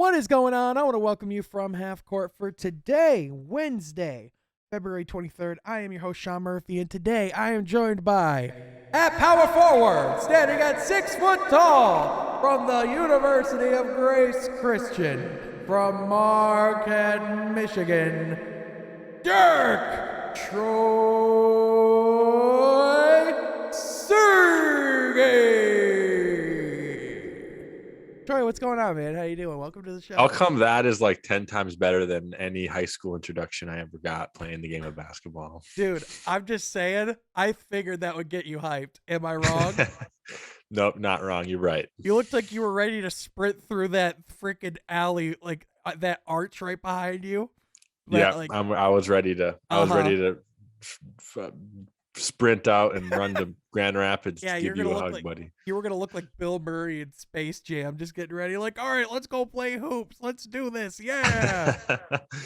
What is going on? I want to welcome you from Half Court for today, Wednesday, February 23rd. I am your host, Sean Murphy, and today I am joined by, at power forward, standing at 6 foot tall, from the University of Grace Christian, from Marquette, Michigan, Dirk Troy Sergey. Troy, what's going on, man? How you doing? Welcome to the show. How come that is like 10 times better than any high school introduction I ever got playing the game of basketball? Dude, I'm just saying, I figured that would get you hyped. Am I wrong? Nope, not wrong. You're right. You looked like you were ready to sprint through that freaking alley, like that arch right behind you. I was ready to. I was ready to sprint out and run to Grand Rapids to give you a hug, buddy. You were gonna look like Bill Murray in Space Jam, just getting ready. Like, all right, let's go play hoops. Let's do this. Yeah.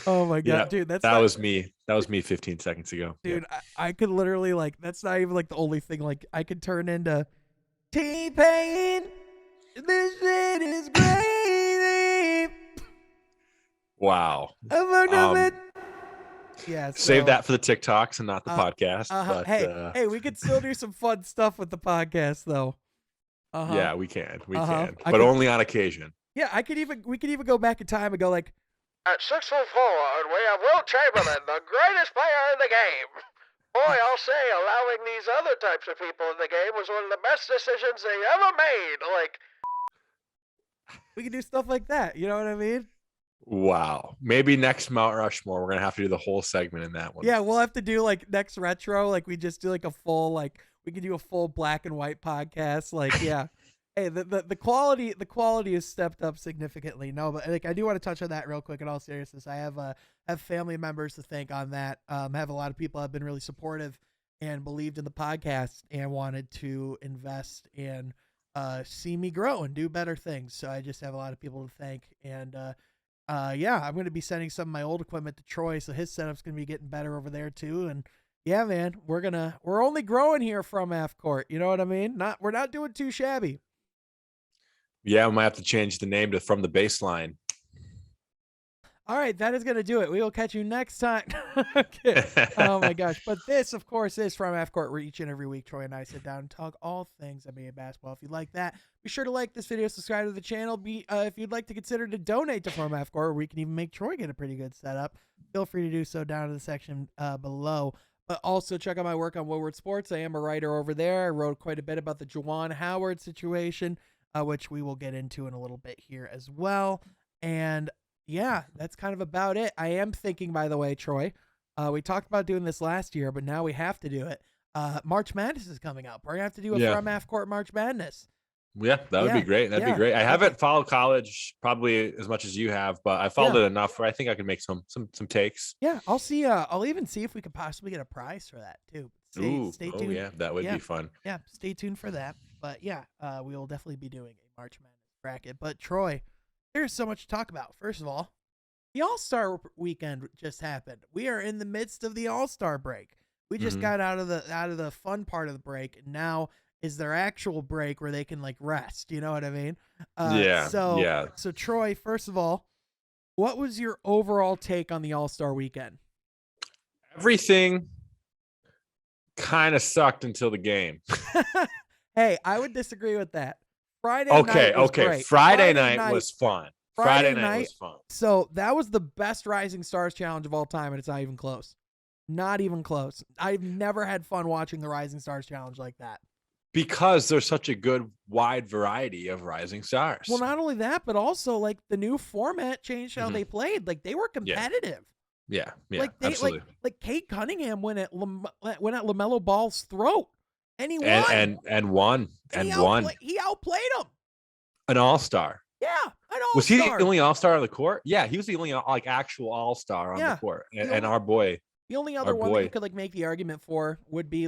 Oh my god, dude, that was me. That was me 15 seconds ago, dude. Yeah. I could literally that's not even like the only thing. Like, I could turn into T-Pain. This shit is crazy. Wow. Yeah, save that for the TikToks and not the podcast. But, hey, we could still do some fun stuff with the podcast, though. Yeah, we can, but only on occasion. Yeah, we could even go back in time and go like, at 6 foot forward, we have Wilt Chamberlain, the greatest player in the game. Boy, I'll say, allowing these other types of people in the game was one of the best decisions they ever made. Like, we could do stuff like that. You know what I mean? Wow. Maybe next Mount Rushmore, we're going to have to do the whole segment in that one. Yeah, we'll have to do like next retro. Like, we just do like a full, we could do a full black and white podcast. Like, yeah. Hey, the quality has stepped up significantly. No, but I do want to touch on that real quick in all seriousness. I have family members to thank on that. Have a lot of people have been really supportive and believed in the podcast and wanted to invest and see me grow and do better things. So I just have a lot of people to thank. And, yeah, I'm going to be sending some of my old equipment to Troy, so his setup's going to be getting better over there too. And yeah, man, we're only growing here from Half Court. You know what I mean? We're not doing too shabby. Yeah, we might have to change the name to From the Baseline. All right, that is going to do it. We will catch you next time. Okay. Oh my gosh. But this, of course, is From Half Court, where each and every week Troy and I sit down and talk all things NBA basketball. If you like that, be sure to like this video, subscribe to the channel. If you'd like to consider to donate to From Half Court, where we can even make Troy get a pretty good setup, feel free to do so down in the section below. But also check out my work on Woodward Sports. I am a writer over there. I wrote quite a bit about the Juwan Howard situation, which we will get into in a little bit here as well. And yeah, that's kind of about it. I am thinking, by the way, Troy, we talked about doing this last year, but now we have to do it. March Madness is coming up. We're going to have to do a From Half Court March Madness. Yeah, that would be great. That'd be great. I haven't followed college probably as much as you have, but I followed it enough where I think I can make some takes. Yeah, I'll see. I'll even see if we could possibly get a prize for that too. Stay tuned. Oh yeah, that would be fun. Yeah, stay tuned for that. But yeah, we will definitely be doing a March Madness bracket. But Troy, there's so much to talk about. First of all, the All-Star weekend just happened. We are in the midst of the All-Star break. We just got out of the fun part of the break, and now is their actual break where they can rest. You know what I mean? So Troy, first of all, what was your overall take on the All-Star weekend? Everything kind of sucked until the game. Hey, I would disagree with that. Friday night was great. Friday night was fun. Friday night was fun. So that was the best Rising Stars challenge of all time, and it's not even close. Not even close. I've never had fun watching the Rising Stars challenge like that. Because there's such a good wide variety of Rising Stars. Well, not only that, but also the new format changed how they played. They were competitive. Yeah, absolutely. Like Kate Cunningham went at LaMelo Ball's throat, and he won. And won. He outplayed him. An all-star. Yeah, an all-star. Was he the only all-star on the court? Yeah, he was the only actual all-star on the court. And our boy. The only other one that you could make the argument for would be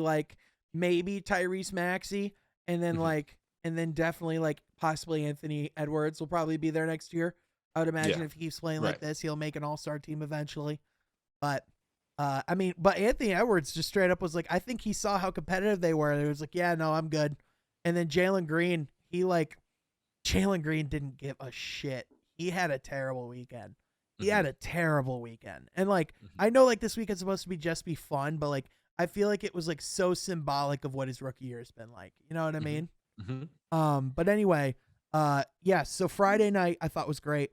maybe Tyrese Maxey, and then and then definitely possibly Anthony Edwards will probably be there next year. I would imagine if he keeps playing like this, he'll make an all-star team eventually. But but Anthony Edwards just straight up was I think he saw how competitive they were. And it was yeah, no, I'm good. And then Jalen Green, Jalen Green didn't give a shit. he had a terrible weekend. He Mhm. had a terrible weekend. And like, Mhm. I know like this weekend's supposed to be just be fun, but like, I feel like it was like so symbolic of what his rookie year has been like. You know what I mean? But anyway, yeah, so Friday night I thought was great.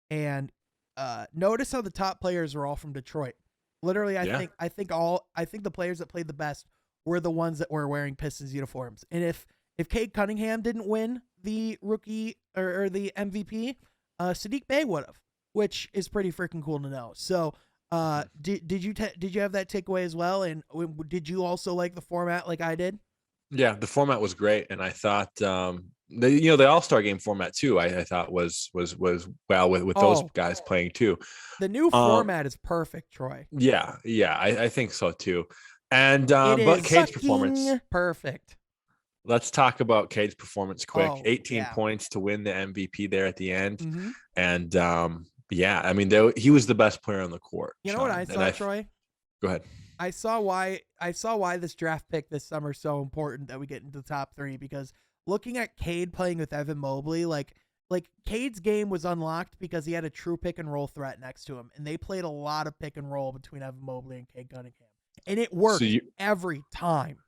And notice how the top players were all from Detroit. Literally, I think the players that played the best were the ones that were wearing Pistons uniforms. And if Cade Cunningham didn't win the rookie or the MVP, Sadiq Bey would have, which is pretty freaking cool to know. So, did you have that takeaway as well? And did you also like the format like I did? Yeah, the format was great, and I thought the All-Star game format too. I thought was well with those guys playing too. The new format is perfect, Troy. Yeah, I think so too. And it but is Cade's performance, perfect. Let's talk about Cade's performance quick. 18 yeah. points to win the MVP there at the end, Mm-hmm. and yeah, I mean he was the best player on the court. You know what I saw, Troy? Go ahead. I saw why this draft pick this summer is so important that we get into the top 3, because looking at Cade playing with Evan Mobley, like Cade's game was unlocked because he had a true pick and roll threat next to him, and they played a lot of pick and roll between Evan Mobley and Cade Cunningham, and it worked every time.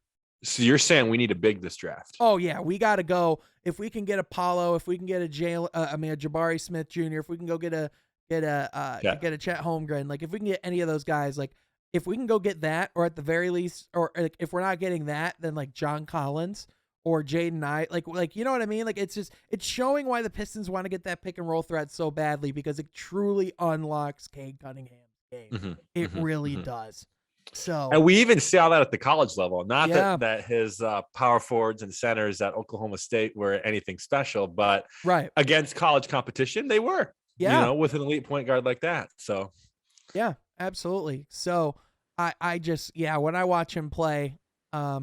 So you're saying we need a big this draft? Oh yeah, we got to go. If we can get Apollo, if we can get a Jabari Smith Jr., if we can go get a Chet Holmgren, like if we can get any of those guys, like if we can go get that, or at the very least, or like if we're not getting that, then like John Collins or Jaden Knight, like you know what I mean? Like it's showing why the Pistons want to get that pick and roll threat so badly, because it truly unlocks Cade Cunningham's game. Mm-hmm. It really does. So, and we even saw that at the college level. Not that his power forwards and centers at Oklahoma State were anything special, but against college competition, they were. Yeah. You know, with an elite point guard like that. So, yeah, absolutely. So, I just when I watch him play, I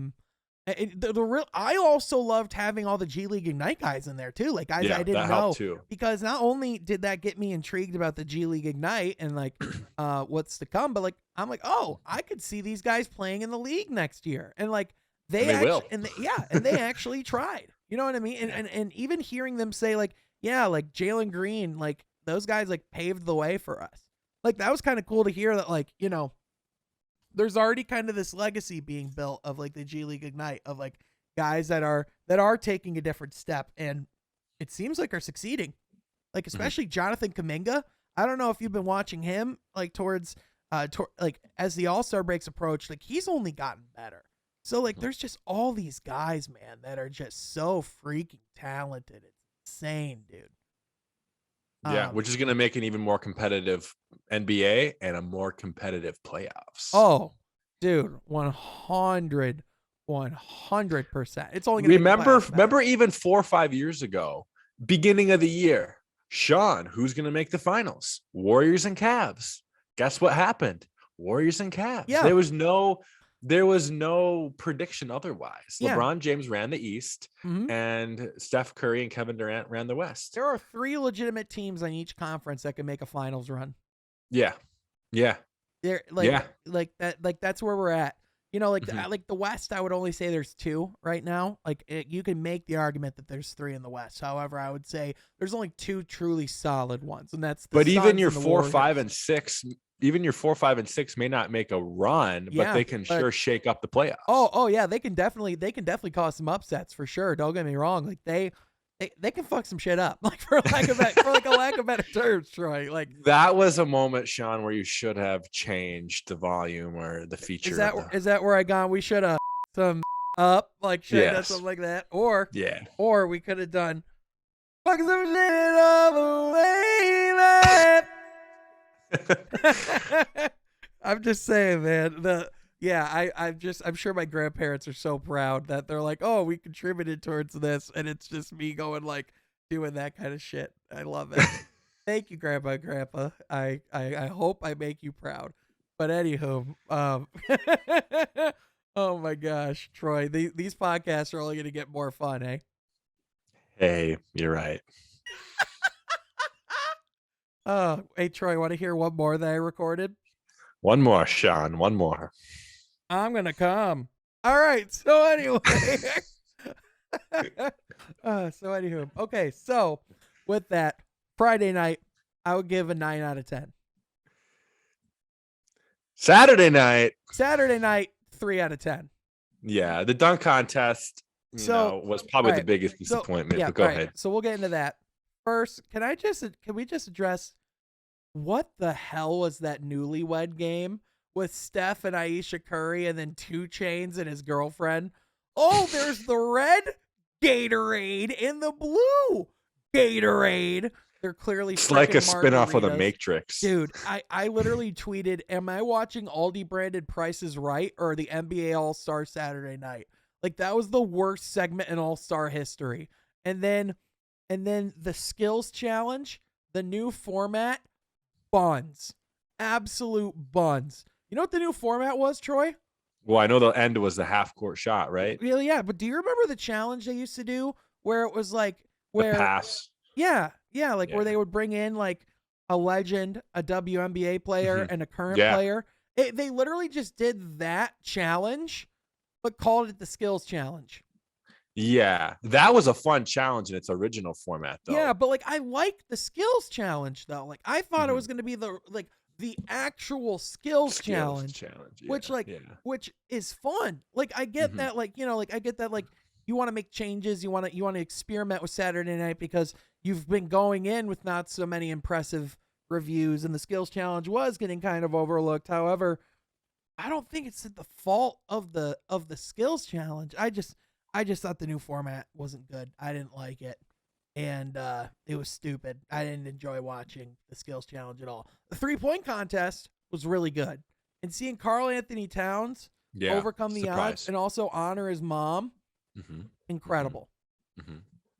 also loved having all the G League Ignite guys in there too, like guys I didn't know too. Because not only did that get me intrigued about the G League Ignite and like what's to come, but like I'm like, oh, I could see these guys playing in the league next year, and like they actually tried. You know what I mean? And even hearing them say like Jalen Green, like those guys like paved the way for us. Like that was kind of cool to hear that, like, you know, there's already kind of this legacy being built of like the G League Ignite of like guys that are taking a different step, and it seems like are succeeding. Like especially Jonathan Kuminga. I don't know if you've been watching him like towards like as the All-Star breaks approach, like he's only gotten better. So like there's just all these guys, man, that are just so freaking talented. It's insane, dude. Yeah, which is going to make an even more competitive NBA and a more competitive playoffs. Oh, dude, 100%. It's only going to remember even 4 or 5 years ago, beginning of the year, Sean, who's going to make the finals? Warriors and Cavs. Guess what happened? Warriors and Cavs. Yeah. There was no prediction otherwise. Yeah. LeBron James ran the East, and Steph Curry and Kevin Durant ran the West. There are 3 legitimate teams on each conference that can make a finals run. Yeah. They're like that. Like that's where we're at. You know, like like the West, I would only say there's 2 right now. Like you can make the argument that there's 3 in the West. However, I would say there's only 2 truly solid ones, and that's the But Suns even your and the 4, Warriors. 5, and 6. Even your 4, 5, and 6 may not make a run, but they can sure shake up the playoffs. Oh yeah, they can definitely cause some upsets for sure. Don't get me wrong. Like they can fuck some shit up. Like for lack of better terms, Troy. Like that was a moment, Sean, where you should have changed the volume or the feature. Is that where I gone? We should have some up, like should have done something like that, or we could have done fuck some shit all the way back. I'm just saying, man. I'm sure my grandparents are so proud that they're like, oh, we contributed towards this, and it's just me going like doing that kind of shit. I love it. Thank you, Grandma and Grandpa. I hope I make you proud. But anywho, oh my gosh, Troy, these podcasts are only going to get more fun, eh? Hey, you're right. Hey, Troy, want to hear one more that I recorded? One more, Sean. One more. I'm going to come. All right. So anyway. Okay. So with that, Friday night, I would give a 9 out of 10. Saturday night. Saturday night, 3 out of 10. Yeah, the dunk contest, was probably the biggest disappointment. But go ahead. So we'll get into that. First, can we just address what the hell was that newlywed game with Steph and Aisha Curry and then 2 Chainz and his girlfriend? Oh, there's the red Gatorade and the blue Gatorade. They're clearly it's like a spinoff of the margaritas. Matrix. Dude, I literally tweeted, am I watching Aldi branded Price is Right or the NBA All-Star Saturday night? Like, that was the worst segment in All-Star history. And then the skills challenge, the new format, buns. Absolute buns. You know what the new format was, Troy? Well, I know the end was the half-court shot, right? Really, yeah. But do you remember the challenge they used to do where it was like The pass. Yeah, where they would bring in like a legend, a WNBA player, and a current player. They literally just did that challenge, but called it the skills challenge. Yeah, that was a fun challenge in its original format, though. Yeah, but like I like the skills challenge though. Like I thought it was going to be the actual skills challenge, which is fun. Like I get that, I get that, like you want to make changes, you want to experiment with Saturday night because you've been going in with not so many impressive reviews, and the skills challenge was getting kind of overlooked. However, I don't think it's the fault of the skills challenge. I just thought the new format wasn't good. I didn't like it. And it was stupid. I didn't enjoy watching the skills challenge at all. The 3-point contest was really good. And seeing Karl Anthony Towns overcome the odds and also honor his mom, incredible.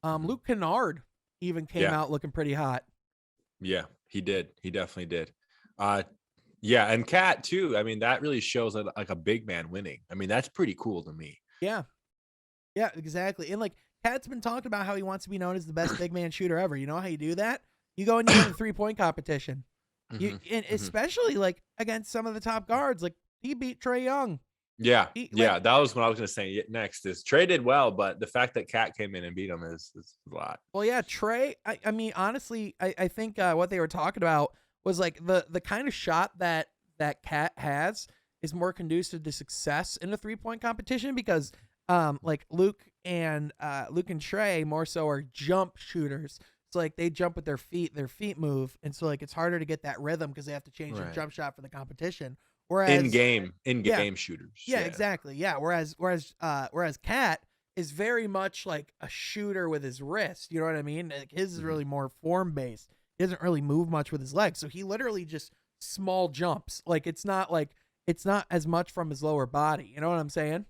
Luke Kennard even came out looking pretty hot. Yeah, he did. He definitely did. And Kat too. I mean, that really shows like a big man winning. I mean, that's pretty cool to me. Yeah. Yeah, exactly. And like Kat's been talking about how he wants to be known as the best big man shooter ever. You know how you do that? You go and you win the 3-point competition. And especially like against some of the top guards. Like he beat Trae Young. Yeah. That was what I was going to say next is Trae did well, but the fact that Kat came in and beat him is a lot. Well, yeah, Trae, I mean, honestly, I think what they were talking about was like the kind of shot that Kat has is more conducive to success in a 3-point competition because like Luke and Trae more so are jump shooters. So like they jump with their feet move, and so like it's harder to get that rhythm because they have to change their jump shot for the competition. Whereas in game shooters. Yeah, exactly. Yeah. Whereas Kat is very much like a shooter with his wrist. You know what I mean? Like his is really more form based. He doesn't really move much with his legs, so he literally just small jumps. Like it's not as much from his lower body. You know what I'm saying?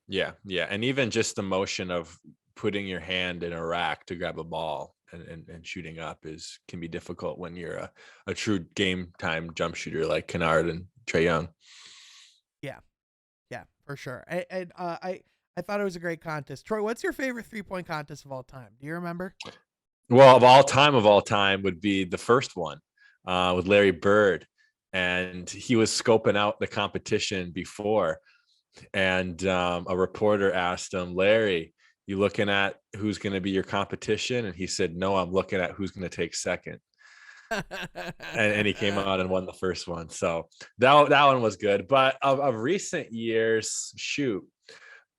Yeah, and even just the motion of putting your hand in a rack to grab a ball and shooting up can be difficult when you're a true game time jump shooter like Kennard and Trae Young. Yeah, for sure. I thought it was a great contest. Troy, what's your favorite 3-point contest of all time? Do you remember? Well, of all time would be the first one with Larry Bird, and he was scoping out the competition before. And a reporter asked him, Larry, you looking at who's going to be your competition? And he said, no, I'm looking at who's going to take second. and he came out and won the first one. So that one was good. But of recent years,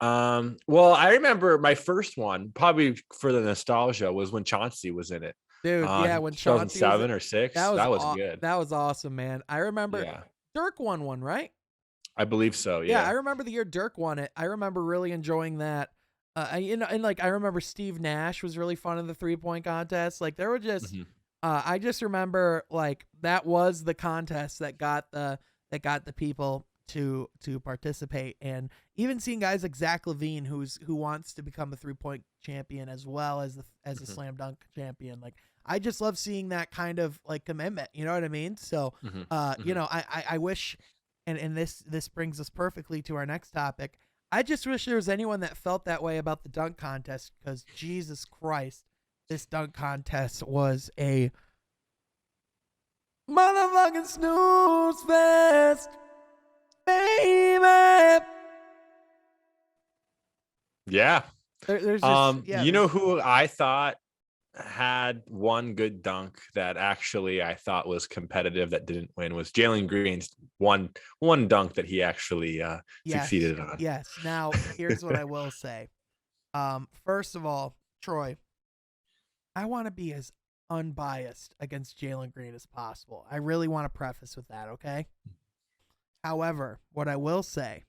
well, I remember my first one, probably for the nostalgia, was when Chauncey was in it. Dude, when Chauncey 2007 or 6. That was good. That was awesome, man. I remember Dirk won one, right? I believe so. Yeah, I remember the year Dirk won it. I remember really enjoying that. I remember Steve Nash was really fun in the 3-point contest. Like there were just, I just remember like that was the contest that got the people to participate, and even seeing guys like Zach LaVine, who wants to become a 3-point champion as well as a slam dunk champion. Like I just love seeing that kind of like commitment. You know what I mean? So, I wish. And this brings us perfectly to our next topic. I just wish there was anyone that felt that way about the dunk contest, because Jesus Christ, this dunk contest was a motherfucking snooze fest, baby. Yeah. There's just, you know who I thought had one good dunk that actually I thought was competitive that didn't win was Jalen Green's one dunk that he actually Yes. succeeded on. Yes. Now, here's what I will say. First of all, Troy, I want to be as unbiased against Jalen Green as possible. I really want to preface with that, okay? However, what I will say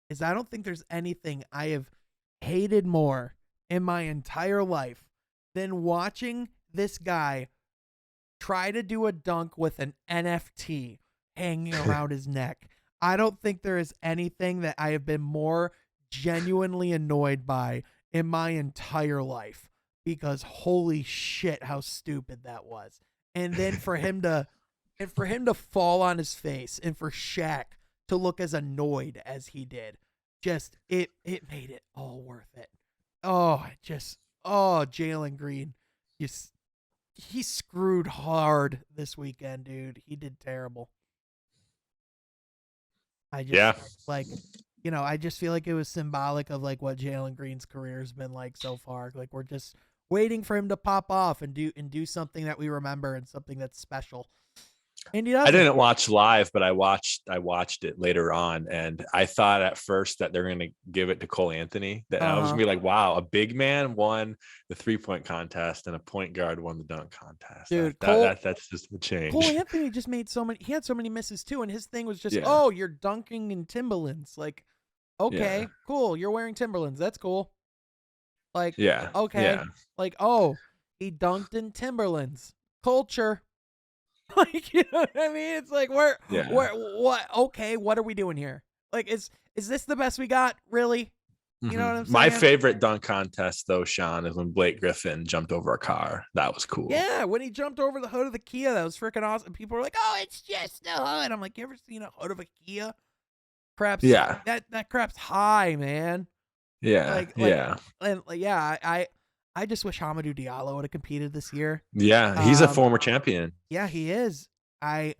is I don't think there's anything I have hated more in my entire life than watching this guy try to do a dunk with an NFT hanging around his neck. I don't think there is anything that I have been more genuinely annoyed by in my entire life, because holy shit, how stupid that was. And then for him to fall on his face and for Shaq to look as annoyed as he did, just it made it all worth it. Jalen Green, he screwed hard this weekend, dude. He did terrible. I just feel like it was symbolic of like what Jalen Green's career has been like so far. Like we're just waiting for him to pop off and do something that we remember and something that's special. And he doesn't. I didn't watch live, but I watched it later on, and I thought at first that they're going to give it to Cole Anthony. That I was going to be like, "Wow, a big man won the 3-point contest, and a point guard won the dunk contest." Dude, that's just a change. Cole Anthony just made so many. He had so many misses too, and his thing was just, "Oh, you're dunking in Timberlands." Like, okay, cool. You're wearing Timberlands. That's cool. Like, okay, like, oh, he dunked in Timberlands. Culture. Like, you know what I mean? It's like, what? Okay, what are we doing here? Like, is this the best we got? Really? You know what I'm saying? My favorite dunk contest, though, Sean, is when Blake Griffin jumped over a car. That was cool. Yeah, when he jumped over the hood of the Kia, that was freaking awesome. People were like, "Oh, it's just the hood." I'm like, "You ever seen a hood of a Kia? Crap's that crap's high, man." I just wish Hamidou Diallo would have competed this year. Yeah, he's a former champion. Yeah, he is. I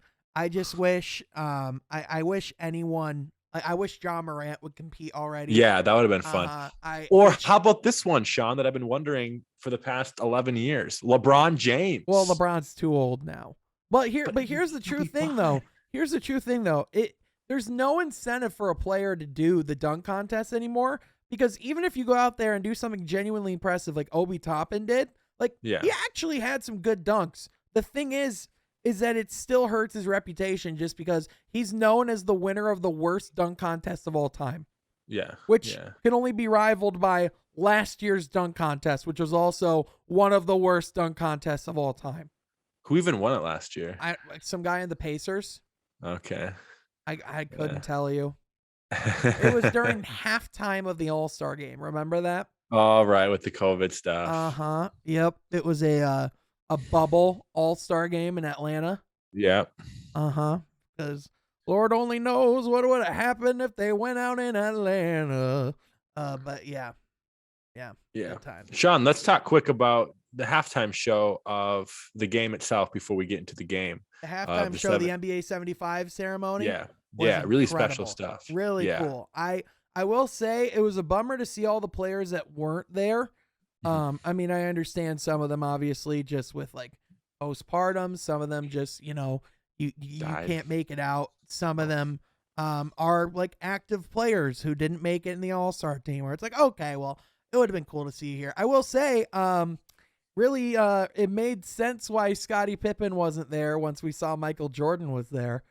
just wish I wish anyone I wish John Morant would compete already. Yeah, that would have been fun. How about this one, Sean, that I've been wondering for the past 11 years? LeBron James. Well, LeBron's too old now. But here's the true thing though. Here's the true thing though. There's no incentive for a player to do the dunk contest anymore. Because even if you go out there and do something genuinely impressive like Obi Toppin did, he actually had some good dunks. The thing is that it still hurts his reputation just because he's known as the winner of the worst dunk contest of all time. Yeah. Which can only be rivaled by last year's dunk contest, which was also one of the worst dunk contests of all time. Who even won it last year? Some guy in the Pacers. Okay. I couldn't tell you. It was during halftime of the All-Star game. Remember that? All right, with the COVID stuff. Yep. It was a bubble All-Star game in Atlanta. Yep. Because Lord only knows what would have happened if they went out in Atlanta. But yeah. Good time. Sean, let's talk quick about the halftime show of the game itself before we get into the game. The halftime show, the NBA 75 ceremony. Yeah, really special stuff. Really cool. I will say it was a bummer to see all the players that weren't there. I mean, I understand some of them obviously just with like postpartum. Some of them just, you can't make it out. Some of them are like active players who didn't make it in the All-Star team where it's like, okay, well, it would have been cool to see here. I will say, really, it made sense why Scottie Pippen wasn't there once we saw Michael Jordan was there.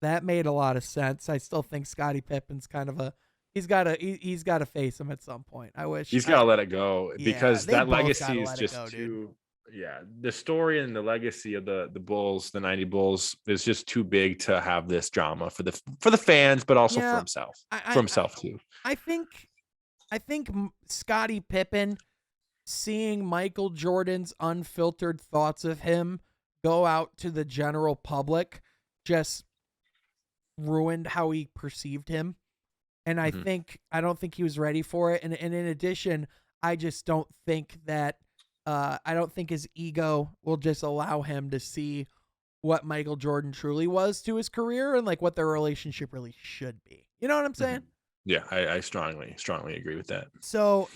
That made a lot of sense. I still think Scottie Pippen's kind of he's got to face him at some point. I wish he's got to let it go because that legacy is just too. Yeah, the story and the legacy of the Bulls, the '90 Bulls, is just too big to have this drama for the fans, but also for himself, too. I think Scottie Pippen seeing Michael Jordan's unfiltered thoughts of him go out to the general public just ruined how he perceived him. And I don't think he was ready for it. And in addition, I just don't think that I don't think his ego will just allow him to see what Michael Jordan truly was to his career and like what their relationship really should be. You know what I'm saying? Yeah, I strongly agree with that. So,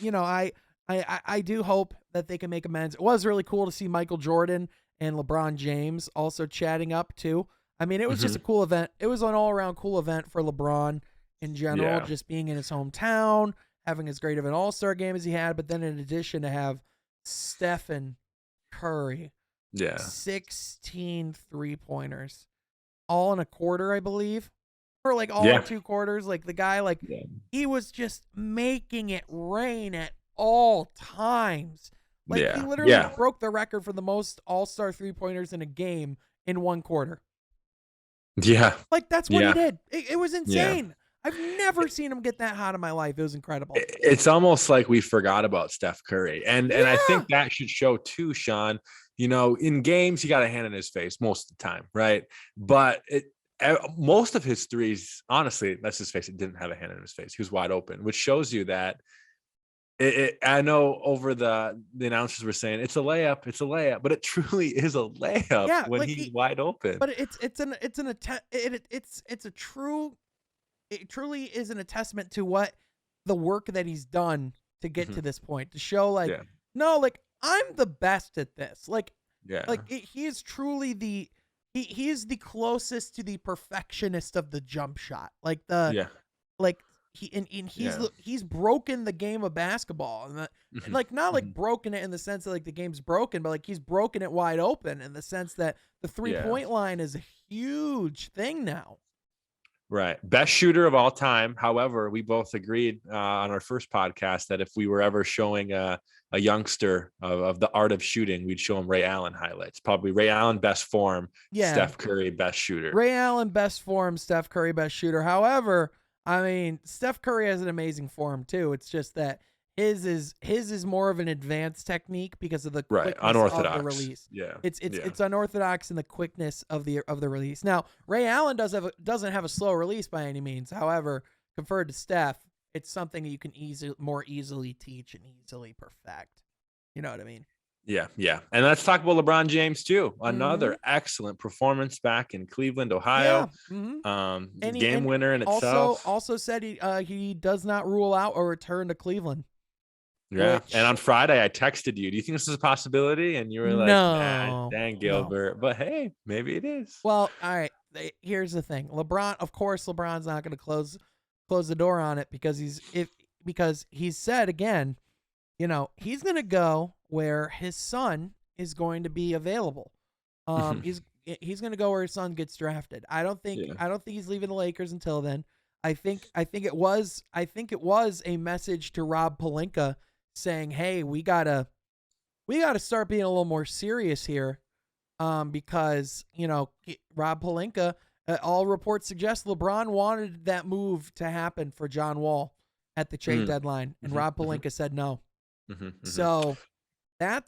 I do hope that they can make amends. It was really cool to see Michael Jordan and LeBron James also chatting up too. I mean, it was just a cool event. It was an all-around cool event for LeBron in general, just being in his hometown, having as great of an all-star game as he had, but then in addition to have Stephen Curry, 16 3-pointers, all in a quarter, I believe, or like all in 2 quarters. Like the guy, like he was just making it rain at all times. Like he literally broke the record for the most all-star 3-pointers in a game in 1 quarter. Yeah. Like that's what he did. It was insane. Yeah. I've never seen him get that hot in my life. It was incredible. It's almost like we forgot about Steph Curry. And I think that should show too, Sean. You know, in games, he got a hand in his face most of the time, right? But most of his threes, honestly, let's just face it, didn't have a hand in his face. He was wide open, which shows you that I know over the announcers were saying it's a layup, but it truly is a layup when he's wide open. But it truly is a testament to what the work that he's done to get to this point, to show like, no, like I'm the best at this. Like he is truly he is the closest to the perfectionist of the jump shot. Like he's broken the game of basketball, and like not like broken it in the sense that like the game's broken, but like he's broken it wide open in the sense that the 3-point line is a huge thing now. Right. Best shooter of all time. However, we both agreed on our first podcast that if we were ever showing a youngster of the art of shooting, we'd show him Ray Allen highlights. Probably Ray Allen, best form. Steph Curry, best shooter. Ray Allen, best form. Steph Curry, best shooter. However, I mean, Steph Curry has an amazing form too. It's just that his is more of an advanced technique because of the quickness unorthodox of the release. Yeah, it's unorthodox in the quickness of the release. Now, Ray Allen doesn't have a slow release by any means. However, compared to Steph, it's something that you can more easily teach and easily perfect. You know what I mean? Yeah. And let's talk about LeBron James too. Another excellent performance back in Cleveland, Ohio. Game winner in itself. Also said he does not rule out a return to Cleveland. Yeah. And on Friday I texted you, do you think this is a possibility? And you were like, nah, dang Gilbert. No. But hey, maybe it is. Well, all right. Here's the thing. LeBron's not going to close the door on it because he's said again, you know, he's going to go where his son is going to be available. He's going to go where his son gets drafted. I don't think he's leaving the Lakers until then. I think it was a message to Rob Pelinka saying, "Hey, we gotta start being a little more serious here," because you know Rob Pelinka. All reports suggest LeBron wanted that move to happen for John Wall at the trade deadline, and Rob Pelinka said no. So that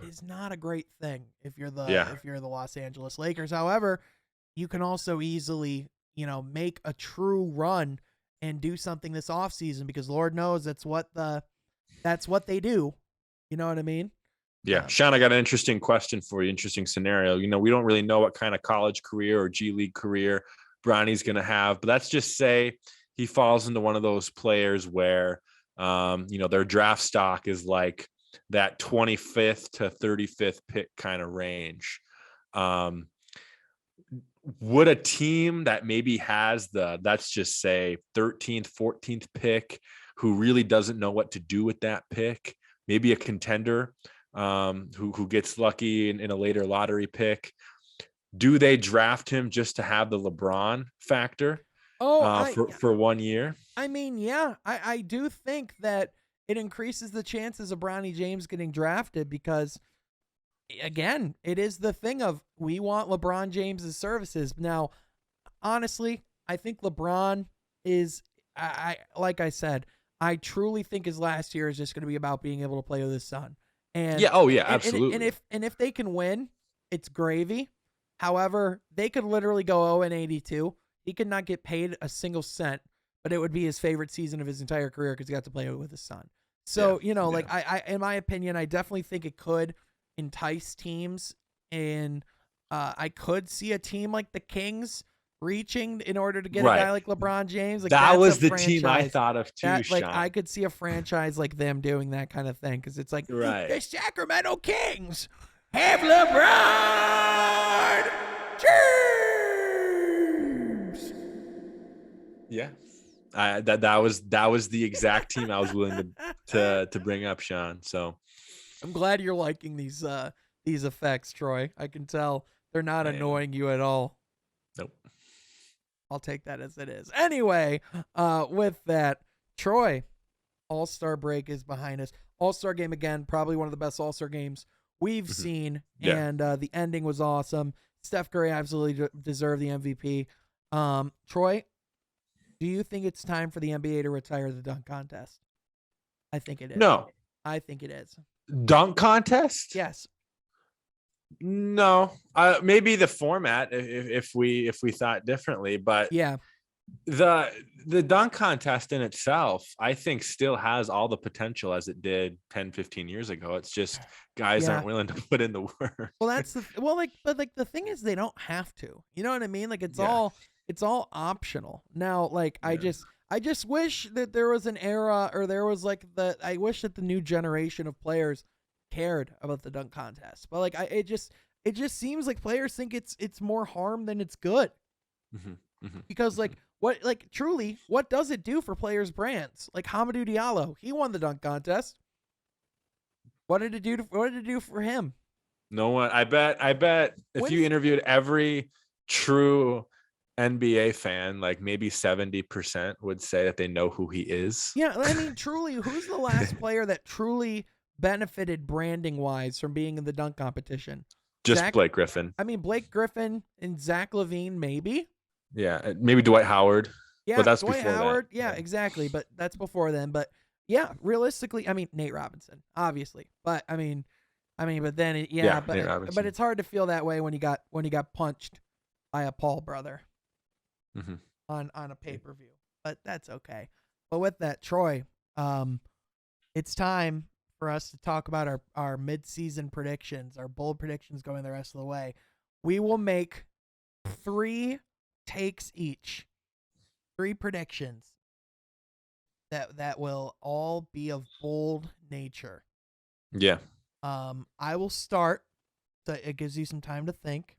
is not a great thing if you're the Los Angeles Lakers. However, you can also easily, you know, make a true run and do something this offseason because Lord knows that's what they do. You know what I mean? Yeah. Sean, I got an interesting question for you, interesting scenario. You know, we don't really know what kind of college career or G League career Bronny's going to have, but let's just say he falls into one of those players where, you know, their draft stock is like that 25th to 35th pick kind of range. Would a team that maybe has let's just say 13th, 14th pick, who really doesn't know what to do with that pick, maybe a contender who gets lucky in a later lottery pick, do they draft him just to have the LeBron factor for 1 year? I mean, yeah, I do think that it increases the chances of Bronny James getting drafted because, again, it is the thing of we want LeBron James's services. Now, honestly, I think LeBron is, like I said, I truly think his last year is just going to be about being able to play with his son. And absolutely. And if they can win, it's gravy. However, they could literally go 0-82. He could not get paid a single cent, but it would be his favorite season of his entire career because he got to play with his son. So, like I, in my opinion, I definitely think it could entice teams, and I could see a team like the Kings reaching in order to get a Right. guy like LeBron James. Like that that's was a the team I franchise. thought of too, That, like, Sean. I could see a franchise like them doing that kind of thing because it's like Right. the Sacramento Kings have LeBron James. Yeah. That was the exact team I was willing to bring up, Sean. So I'm glad you're liking these effects, Troy. I can tell they're not annoying you at all. Nope. I'll take that as it is. Anyway, with that, Troy, All-Star break is behind us. All-Star game again, probably one of the best All-Star games we've seen, and the ending was awesome. Steph Curry absolutely deserved the MVP. Troy, do you think it's time for the NBA to retire the dunk contest? I think it is. No. I think it is. Dunk contest? Yes. No. Maybe the format if we thought differently, but yeah, the dunk contest in itself, I think still has all the potential as it did 10, 15 years ago. It's just guys aren't willing to put in the work. Well, that's the thing is they don't have to. You know what I mean? Like it's all optional. Now, like I just wish that there was an era or there was like I wish that the new generation of players cared about the dunk contest. But like it just seems like players think it's more harm than it's good. Because like truly, what does it do for players' brands? Like Hamidou Diallo, he won the dunk contest. What did it do for him? No one. I bet if you interviewed every true NBA fan, like maybe 70% would say that they know who he is. Yeah, I mean, truly, who's the last player that truly benefited branding wise from being in the dunk competition? Just Blake Griffin. I mean, Blake Griffin and Zach LaVine, maybe. Yeah, maybe Dwight Howard. Yeah, but that's Dwight before Howard. that. Yeah, exactly. But that's before then. But yeah, realistically, I mean, Nate Robinson, obviously. But I mean, but then but it's hard to feel that way when he got punched by a Paul brother on a pay-per-view. But that's okay. But with that, Troy, it's time for us to talk about our mid-season predictions, our bold predictions going the rest of the way. We will make 3 takes each, 3 predictions that will all be of bold nature. Yeah. I will start, so it gives you some time to think.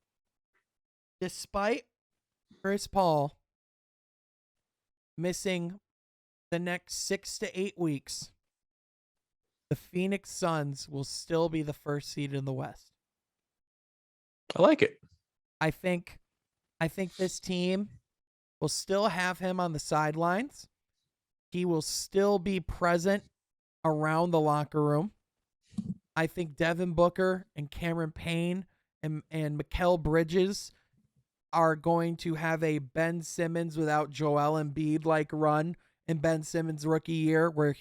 Despite Chris Paul missing the next 6 to 8 weeks, the Phoenix Suns will still be the first seed in the West. I like it. I think this team will still have him on the sidelines. He will still be present around the locker room. I think Devin Booker and Cameron Payne and Mikal Bridges are going to have a Ben Simmons without Joel Embiid like run in Ben Simmons' rookie year where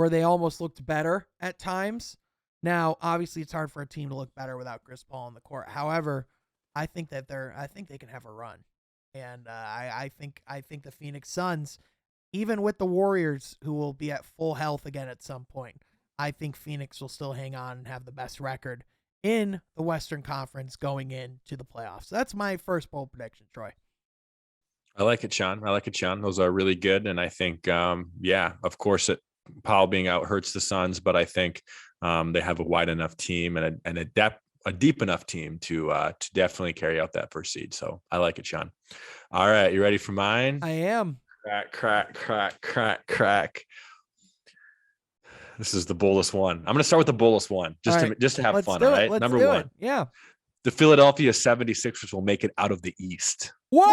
they almost looked better at times. Now, obviously, it's hard for a team to look better without Chris Paul on the court. However, I think they can have a run, and I think the Phoenix Suns, even with the Warriors who will be at full health again at some point, I think Phoenix will still hang on and have the best record in the Western Conference going into the playoffs. So that's my first bold prediction, Troy. I like it, Sean. Those are really good, and I think, of course, Paul being out hurts the Suns, but I think they have a wide enough team and a deep enough team to definitely carry out that first seed. So I like it, Sean. All right, you ready for mine? I am. Crack. This is the boldest one. I'm going to start with the boldest one just to have fun. All right. Number 1. Yeah. The Philadelphia 76ers will make it out of the East. Whoa!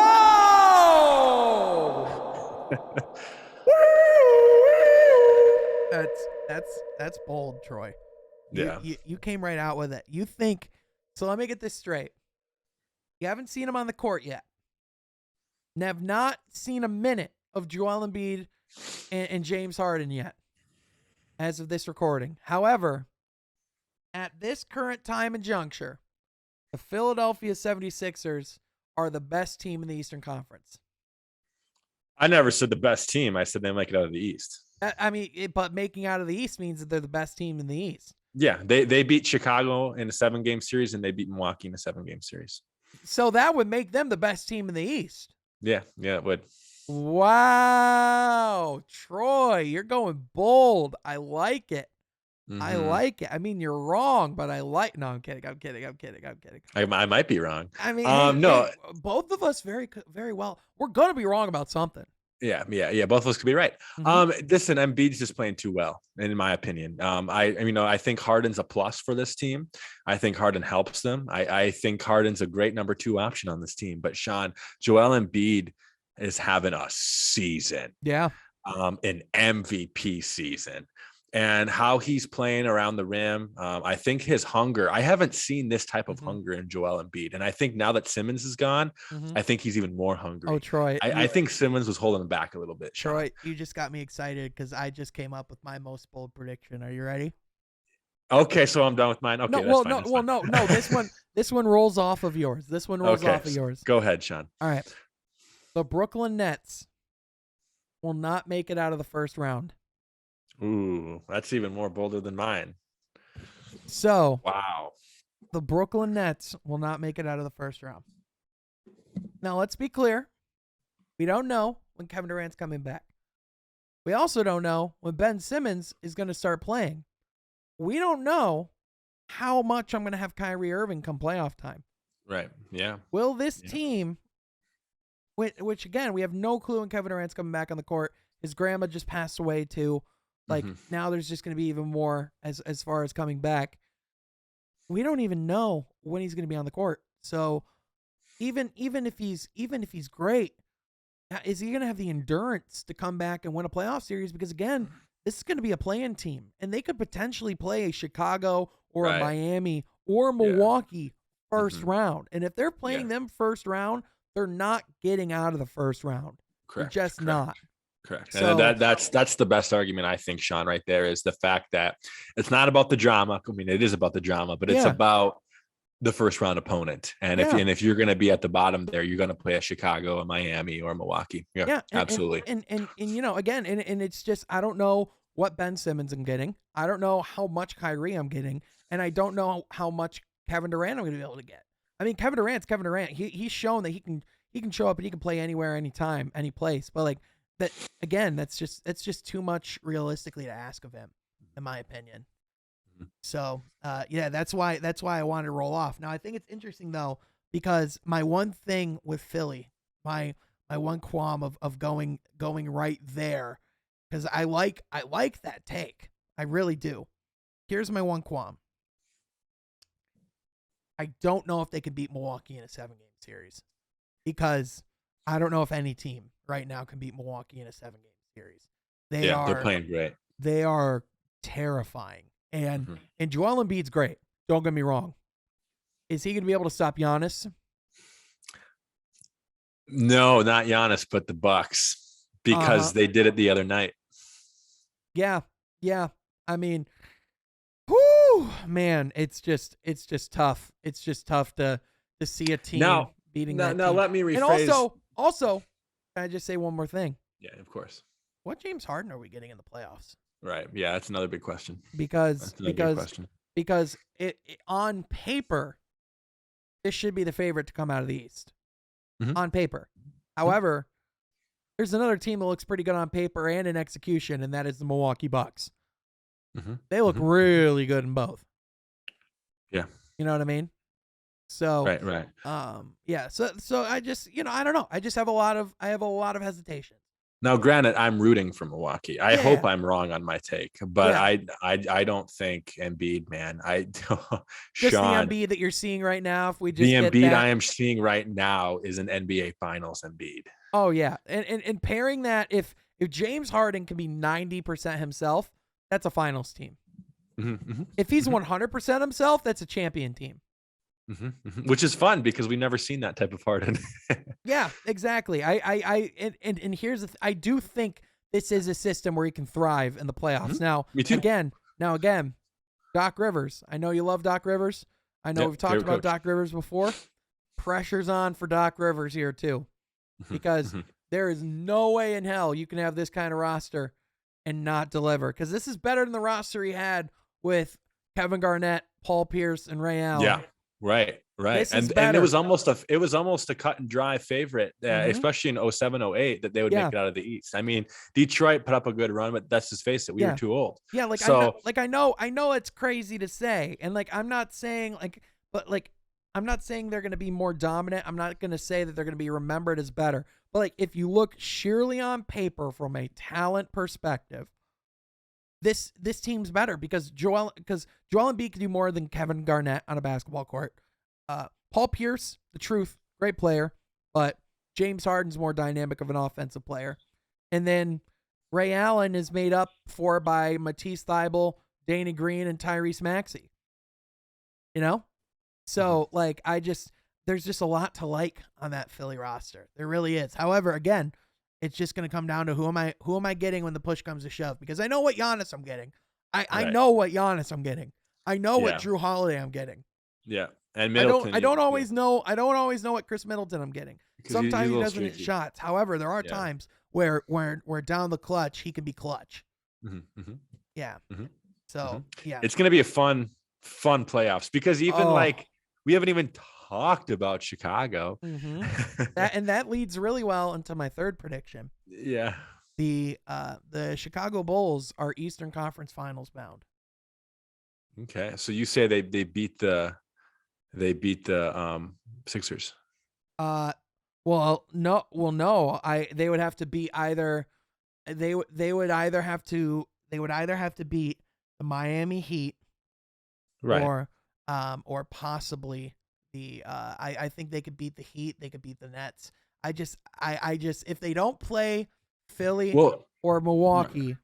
That's bold, Troy. You came right out with it. You think so? Let me get this straight. You haven't seen him on the court yet. And have not seen a minute of Joel Embiid and James Harden yet, as of this recording. However, at this current time and juncture, the Philadelphia 76ers are the best team in the Eastern Conference. I never said the best team. I said they make it out of the East. I mean, but making out of the East means that they're the best team in the East. Yeah, they beat Chicago in a 7-game series, and they beat Milwaukee in a 7-game series. So that would make them the best team in the East. Yeah, it would. Wow, Troy, you're going bold. I like it. I Mhm. like it. I mean, you're wrong, but I like. No, I'm kidding. I might be wrong. I mean, No. hey, both of us very well. We're gonna be wrong about something. Yeah. Both of us could be right. Mhm. Listen, Embiid's just playing too well, in my opinion. I think Harden's a plus for this team. I think Harden helps them. I think Harden's a great number 2 option on this team. But Sean, Joel Embiid is having a season, Yeah. an MVP season. And how he's playing around the rim. I think his hunger, I haven't seen this type of hunger in Joel Embiid. And I think now that Simmons is gone, I think he's even more hungry. Oh, Troy. I think Simmons was holding him back a little bit. Sean. Troy, you just got me excited because I just came up with my most bold prediction. Are you ready? Okay, so I'm done with mine. Okay, no. This one rolls off of yours. This one rolls off of yours. Go ahead, Sean. All right. The Brooklyn Nets will not make it out of the first round. Ooh, that's even more bolder than mine. So, wow. The Brooklyn Nets will not make it out of the first round. Now, let's be clear. We don't know when Kevin Durant's coming back. We also don't know when Ben Simmons is going to start playing. We don't know how much I'm going to have Kyrie Irving come playoff time. Right, yeah. Will this team, which again, we have no clue when Kevin Durant's coming back on the court. His grandma just passed away too. Like now there's just going to be even more as far as coming back. We don't even know when he's going to be on the court. So even if he's great, is he going to have the endurance to come back and win a playoff series? Because again, this is going to be a play-in team, and they could potentially play a Chicago or a Miami or Milwaukee first round. And if they're playing them first round, they're not getting out of the first round. Correct. They're just not. Correct. So, and that's the best argument, I think, Sean, right there, is the fact that it's not about the drama. I mean, it is about the drama, but it's about the first round opponent. And if you're going to be at the bottom there, you're going to play a Chicago, a Miami, or a Milwaukee. Yeah, absolutely. And you know, again, and it's just, I don't know what Ben Simmons I'm getting. I don't know how much Kyrie I'm getting. And I don't know how much Kevin Durant I'm going to be able to get. I mean, Kevin Durant's Kevin Durant. He's shown that he can show up and he can play anywhere, anytime, any place. But like that, again, that's just too much realistically to ask of him, in my opinion. So, that's why I wanted to roll off. Now, I think it's interesting though, because my one thing with Philly, my one qualm of going right there, because I like that take. I really do. Here's my one qualm. I don't know if they could beat Milwaukee in a 7-game series, because I don't know if any team right now can beat Milwaukee in a 7-game series. They're playing great. They are terrifying. And Joel Embiid's great. Don't get me wrong. Is he going to be able to stop Giannis? No, not Giannis, but the Bucks, because they did it the other night. Yeah. I mean, whoo, man, it's just tough. It's just tough to see a team beating that team. Now let me rephrase. And also, can I just say one more thing? Yeah, of course. What James Harden are we getting in the playoffs? Right. Yeah, that's another big question. Because it on paper, this should be the favorite to come out of the East. On paper. However, there's another team that looks pretty good on paper and in execution, and that is the Milwaukee Bucks. They look really good in both. Yeah. You know what I mean? So right. Yeah. So I just, I don't know. I just have a lot of hesitation. Now, granted, I'm rooting for Milwaukee. I hope I'm wrong on my take, but I don't think Embiid, man. Just Sean, the Embiid that you're seeing right now. If we just the Embiid I am seeing right now is an NBA Finals Embiid. Oh yeah, and pairing that, if James Harden can be 90% himself, that's a Finals team. If he's 100% himself, that's a champion team. Which is fun because we've never seen that type of Harden. Yeah, exactly. And here's I do think this is a system where he can thrive in the playoffs. Now, Me too. Again, Doc Rivers. I know you love Doc Rivers. I know we've talked about Doc Rivers before. Pressure's on for Doc Rivers here too, because there is no way in hell you can have this kind of roster and not deliver. Because this is better than the roster he had with Kevin Garnett, Paul Pierce, and Ray Allen. Yeah. Right. This is And better. it was almost a cut and dry favorite, especially in 07, 08, that they would make it out of the East. I mean, Detroit put up a good run, but let's just face it, we were too old. Yeah, like So I know it's crazy to say, and like I'm not saying I'm not saying they're going to be more dominant. I'm not going to say that they're going to be remembered as better. But like if you look sheerly on paper from a talent perspective, this team's better because Joel Embiid can do more than Kevin Garnett on a basketball court. Paul Pierce, the truth, great player, but James Harden's more dynamic of an offensive player. And then Ray Allen is made up for by Matisse Thybulle, Danny Green, and Tyrese Maxey. You know? So, like, there's just a lot to like on that Philly roster. There really is. However, again, it's just going to come down to who am I getting when the push comes to shove? Because I know what Giannis I'm getting. I know what Giannis I'm getting. I know what Drew Holiday I'm getting. Yeah. And Middleton. I don't always know what Chris Middleton I'm getting. Sometimes he doesn't hit shots. However, there are times where down the clutch, he can be clutch. Yeah. So, yeah. It's going to be a fun playoffs because even we haven't even talked about Chicago. That leads really well into my third prediction. Yeah. The Chicago Bulls are Eastern Conference Finals bound. Okay. So you say they beat the Sixers. No. They would have to beat either they would either have to beat the Miami Heat, right, or possibly the I think they could beat the Heat, they could beat the Nets. I just if they don't play Philly or Milwaukee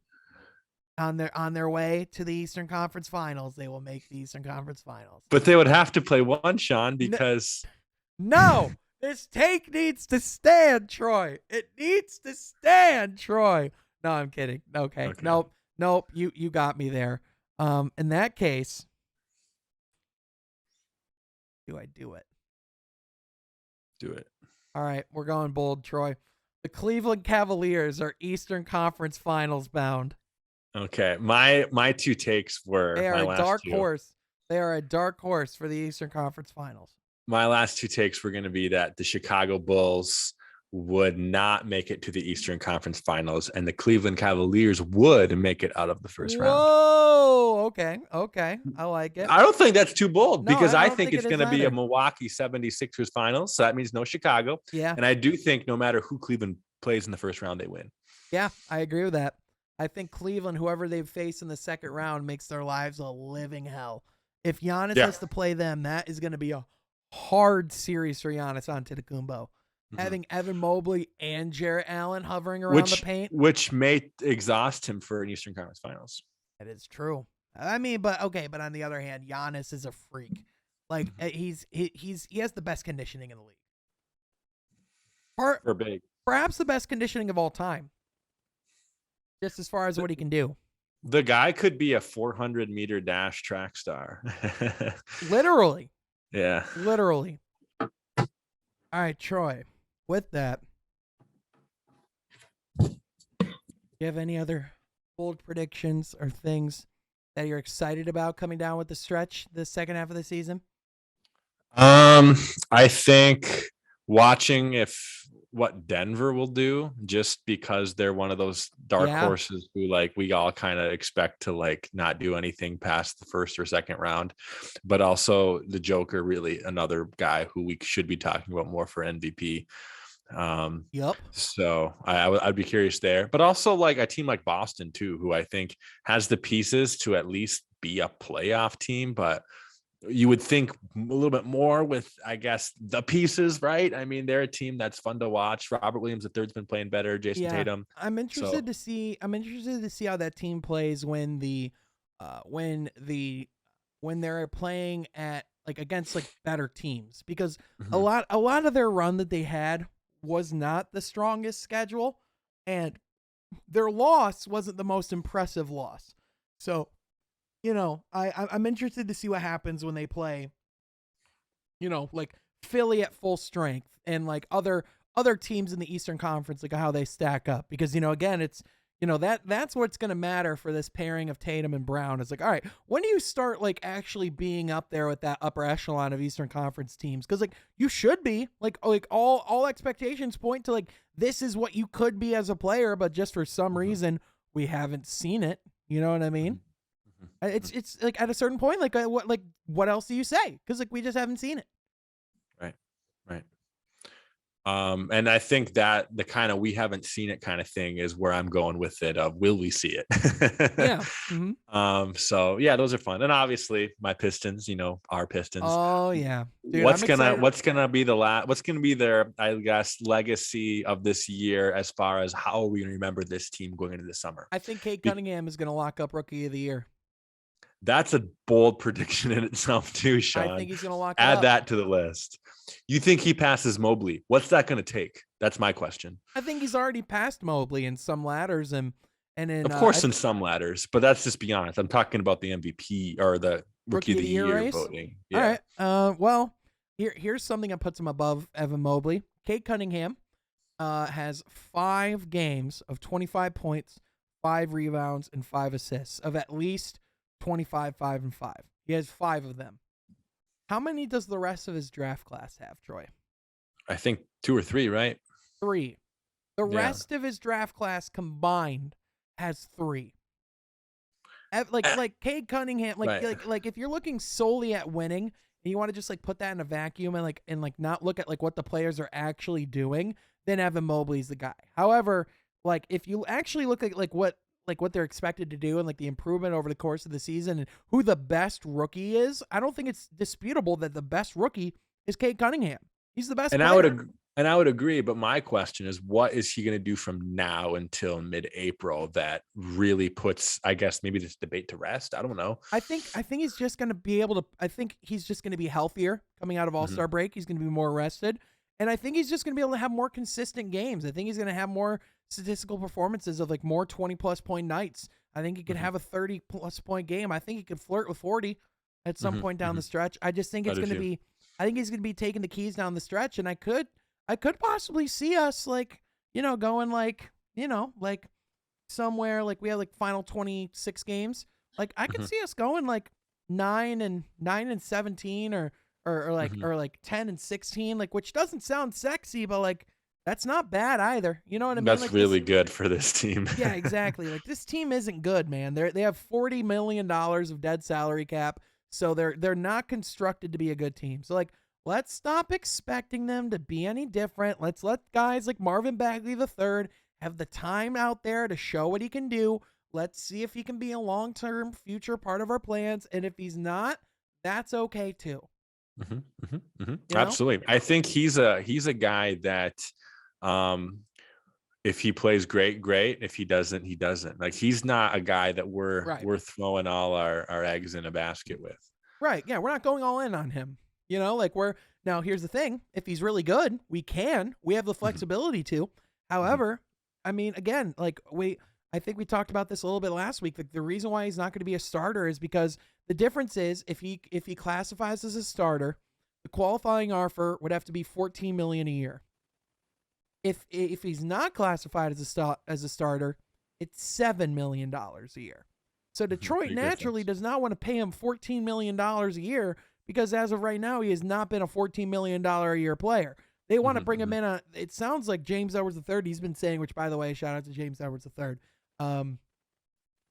on their way to the Eastern Conference Finals, they will make the Eastern Conference Finals. But they would have to play one, Sean, because no. This take needs to stand, Troy. It needs to stand, Troy. No, I'm kidding. Okay. Nope. You got me there. In that case, do I do it? Do it. All right, we're going bold, Troy. The Cleveland Cavaliers are Eastern Conference Finals bound. Okay. My two takes were they are a dark horse. They are a dark horse for the Eastern Conference Finals. My last two takes were going to be that the Chicago Bulls would not make it to the Eastern Conference Finals, and the Cleveland Cavaliers would make it out of the first round. Whoa, okay. I like it. I don't think that's too bold because I think it's going to be either. a Milwaukee 76ers Finals, so that means no Chicago. Yeah. And I do think no matter who Cleveland plays in the first round, they win. Yeah, I agree with that. I think Cleveland, whoever they face in the second round, makes their lives a living hell. If Giannis has to play them, that is going to be a hard series for Giannis Antetokounmpo. Having Evan Mobley and Jarrett Allen hovering around the paint, which may exhaust him for an Eastern Conference Finals. That is true. I mean, but on the other hand, Giannis is a freak. Like he has the best conditioning in the league. Perhaps the best conditioning of all time. Just as far as what he can do. The guy could be a 400-meter dash track star. Literally. Yeah. Literally. All right, Troy. With that, do you have any other bold predictions or things that you're excited about coming down with the stretch the second half of the season? I think watching what Denver will do, just because they're one of those dark horses who we all kind of expect to not do anything past the first or second round, but also the Joker, really another guy who we should be talking about more for MVP. So I'd be curious there, but also a team like Boston too, who I think has the pieces to at least be a playoff team, but you would think a little bit more with, I guess, the pieces, right? I mean, they're a team that's fun to watch. Robert Williams III's been playing better. Jason Tatum. I'm interested to see how that team plays when they're playing at against better teams, because a lot of their run that they had was not the strongest schedule, and their loss wasn't the most impressive loss. So, I'm interested to see what happens when they play, Philly at full strength and other teams in the Eastern Conference, how they stack up. Because, again, it's that's what's going to matter for this pairing of Tatum and Brown. It's like, all right, when do you start like actually being up there with that upper echelon of Eastern Conference teams? Because like you should be like all expectations point to like this is what you could be as a player, but just for some reason we haven't seen it. You know what I mean? It's like at a certain point, like what else do you say? Because like we just haven't seen it. Right. And I think that the kind of we haven't seen it kind of thing is where I'm going with it. Of will we see it? Yeah. So yeah, those are fun, and obviously my Pistons. Our Pistons. Oh yeah. Dude, what's gonna be their, I guess, legacy of this year as far as how are we gonna remember this team going into the summer? I think Cade Cunningham is gonna lock up Rookie of the Year. That's a bold prediction in itself too, Sean. I think he's gonna lock. Add that to the list. You think he passes Mobley? What's that going to take? That's my question. I think he's already passed Mobley in some ladders and in of course in some ladders, but that's just be honest. I'm talking about the MVP or the Rookie of the Year voting. Yeah. All right. Well, here's something that puts him above Evan Mobley. Cade Cunningham has 5 games of 25 points, 5 rebounds, and 5 assists of at least 25, 5, and 5. He has 5 of them. How many does the rest of his draft class have, Troy? I think 2 or 3, right? 3. The rest of his draft class combined has 3. Like Cade Cunningham, like if you're looking solely at winning and you want to just like put that in a vacuum and not look at like what the players are actually doing, then Evan Mobley's the guy. However, like if you actually look at like what they're expected to do and like the improvement over the course of the season and who the best rookie is, I don't think it's disputable that the best rookie is Cade Cunningham. He's the best player. I would agree, but my question is, what is he going to do from now until mid-April that really puts, I guess, maybe this debate to rest? I don't know. I think he's just going to be able to. I think he's just going to be healthier coming out of All-Star break. He's going to be more rested, and I think he's just going to be able to have more consistent games. I think he's going to have more statistical performances of like more 20+ point nights. I think he could have a 30+ point game. I think he could flirt with 40 at some point down the stretch. I just think it's going to be. I think he's going to be taking the keys down the stretch, and I could possibly see us like going like like somewhere like we have like final 26 games. Like I could see us going like 9 and 17 or like 10 and 16, like, which doesn't sound sexy, but like that's not bad either. You know what I mean? That's like really good for this team. Yeah, exactly. Like this team isn't good, man. They have $40 million of dead salary cap, so they're not constructed to be a good team. So like, let's stop expecting them to be any different. Let's let guys like Marvin Bagley III have the time out there to show what he can do. Let's see if he can be a long-term future part of our plans. And if he's not, that's okay too. Absolutely. I think he's a guy that if he plays great. If he doesn't, he doesn't. Like he's not a guy that we're throwing all our eggs in a basket with. Right. Yeah, we're not going all in on him. Like now here's the thing. If he's really good, we have the flexibility to. However, I mean, again, like I think we talked about this a little bit last week. The reason why he's not going to be a starter is because the difference is if he classifies as a starter, the qualifying offer would have to be $14 million a year. If he's not classified as a starter, it's $7 million a year. So Detroit naturally does not want to pay him $14 million a year because as of right now, he has not been a $14 million a year player. They want to bring him in it sounds like James Edwards III, he's been saying, which by the way, shout out to James Edwards III.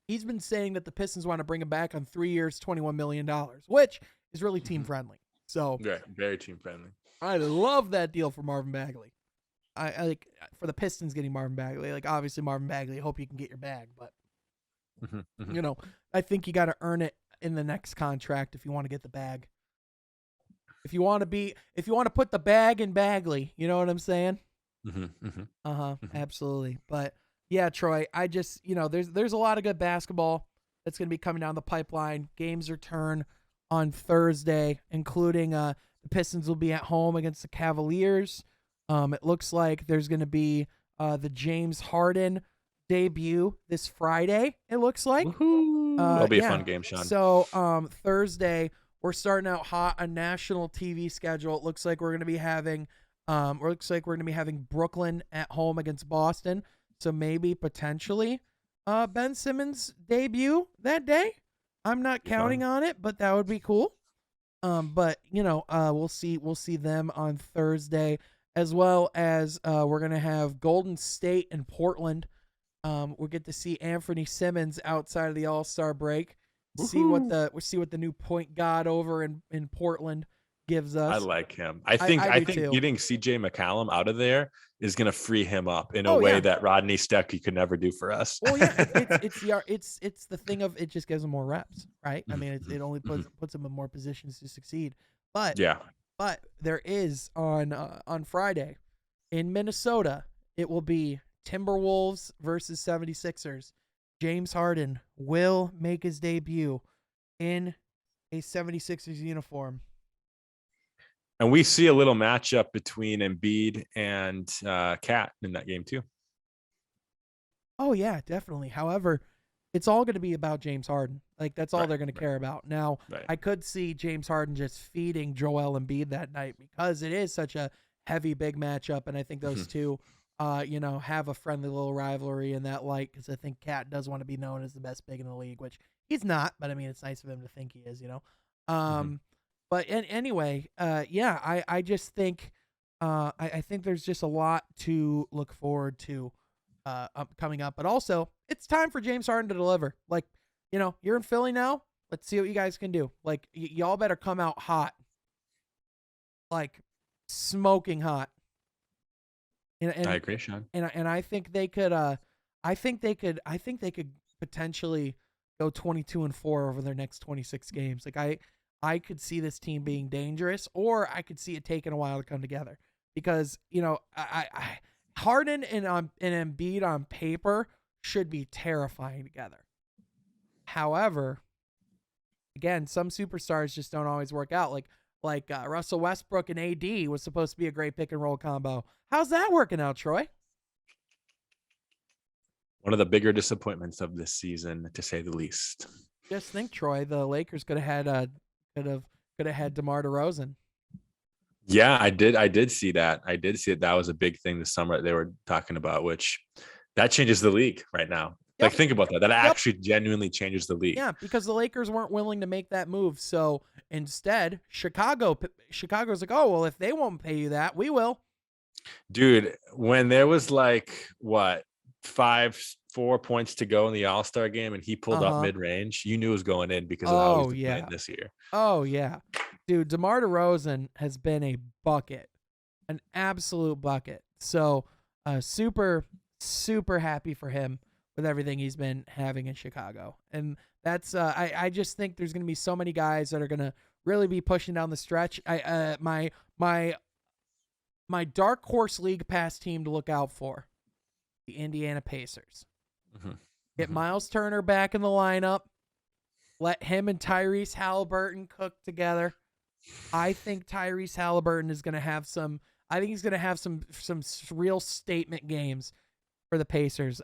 He's been saying that the Pistons want to bring him back on 3 years, $21 million, which is really team friendly. So yeah, very team friendly. I love that deal for Marvin Bagley. I like for the Pistons getting Marvin Bagley. Like obviously Marvin Bagley, I hope you can get your bag, but I think you got to earn it in the next contract if you want to get the bag. If you want to put the bag in Bagley, you know what I'm saying? Absolutely. But yeah, Troy, I just, there's a lot of good basketball that's going to be coming down the pipeline. Games return on Thursday, including the Pistons will be at home against the Cavaliers. It looks like there's going to be the James Harden debut this Friday, it looks like. That'll be a fun game, Sean. So Thursday, we're starting out hot on national TV schedule. It looks like we're going to be having Brooklyn at home against Boston. So maybe potentially Ben Simmons' debut that day. I'm not counting on it, but that would be cool. But we'll see them on Thursday, as well as we're gonna have Golden State and Portland. We'll get to see Anthony Simmons outside of the All-Star break. See what the new point guard over in Portland gives us. I like him. I think too. getting CJ McCollum out of there is going to free him up in a Oh, way yeah. that Rodney Stuckey could never do for us. Well, yeah, it's the thing of it just gives him more reps, right? I mean, it only puts him in more positions to succeed. But Yeah. but there is on Friday in Minnesota, it will be Timberwolves versus 76ers. James Harden will make his debut in a 76ers uniform. And we see a little matchup between Embiid and Cat in that game too. Oh yeah, definitely. However, it's all going to be about James Harden. Like that's all Right, they're going to care about. Now, Right. I could see James Harden just feeding Joel Embiid that night because it is such a heavy big matchup, and I think those two, have a friendly little rivalry in that light. Because I think Cat does want to be known as the best big in the league, which he's not. But I mean, it's nice of him to think he is. But anyway, I just think, I think there's just a lot to look forward to. Coming up, but also it's time for James Harden to deliver. Like, you're in Philly now. Let's see what you guys can do. Like, y'all better come out hot, like smoking hot. And I agree, Sean. And I think they could. I think they could potentially go 22-4 over their next 26 games. Like I could see this team being dangerous, or I could see it taking a while to come together because I Harden and Embiid on paper should be terrifying together. However, again, some superstars just don't always work out. Like Russell Westbrook and AD was supposed to be a great pick and roll combo. How's that working out, Troy? One of the bigger disappointments of this season, to say the least. Just think, Troy, the Lakers could have had DeMar DeRozan. Yeah, I did see that. I did see it. That was a big thing this summer that they were talking about, which that changes the league right now. Yep. Like, think about that. That actually genuinely changes the league. Yeah, because the Lakers weren't willing to make that move. So instead, Chicago's like, oh, well, if they won't pay you that, we will. Dude, when there was 4 points to go in the All-Star game and he pulled up mid-range, you knew it was going in because of how he's playing this year. Oh, yeah. Dude, DeMar DeRozan has been a bucket, an absolute bucket. So super, super happy for him with everything he's been having in Chicago. And that's I just think there's going to be so many guys that are going to really be pushing down the stretch. My dark horse league pass team to look out for, the Indiana Pacers. Get Miles Turner back in the lineup. Let him and Tyrese Halliburton cook together. I think Tyrese Halliburton is going to have some. I think he's going to have some real statement games for the Pacers.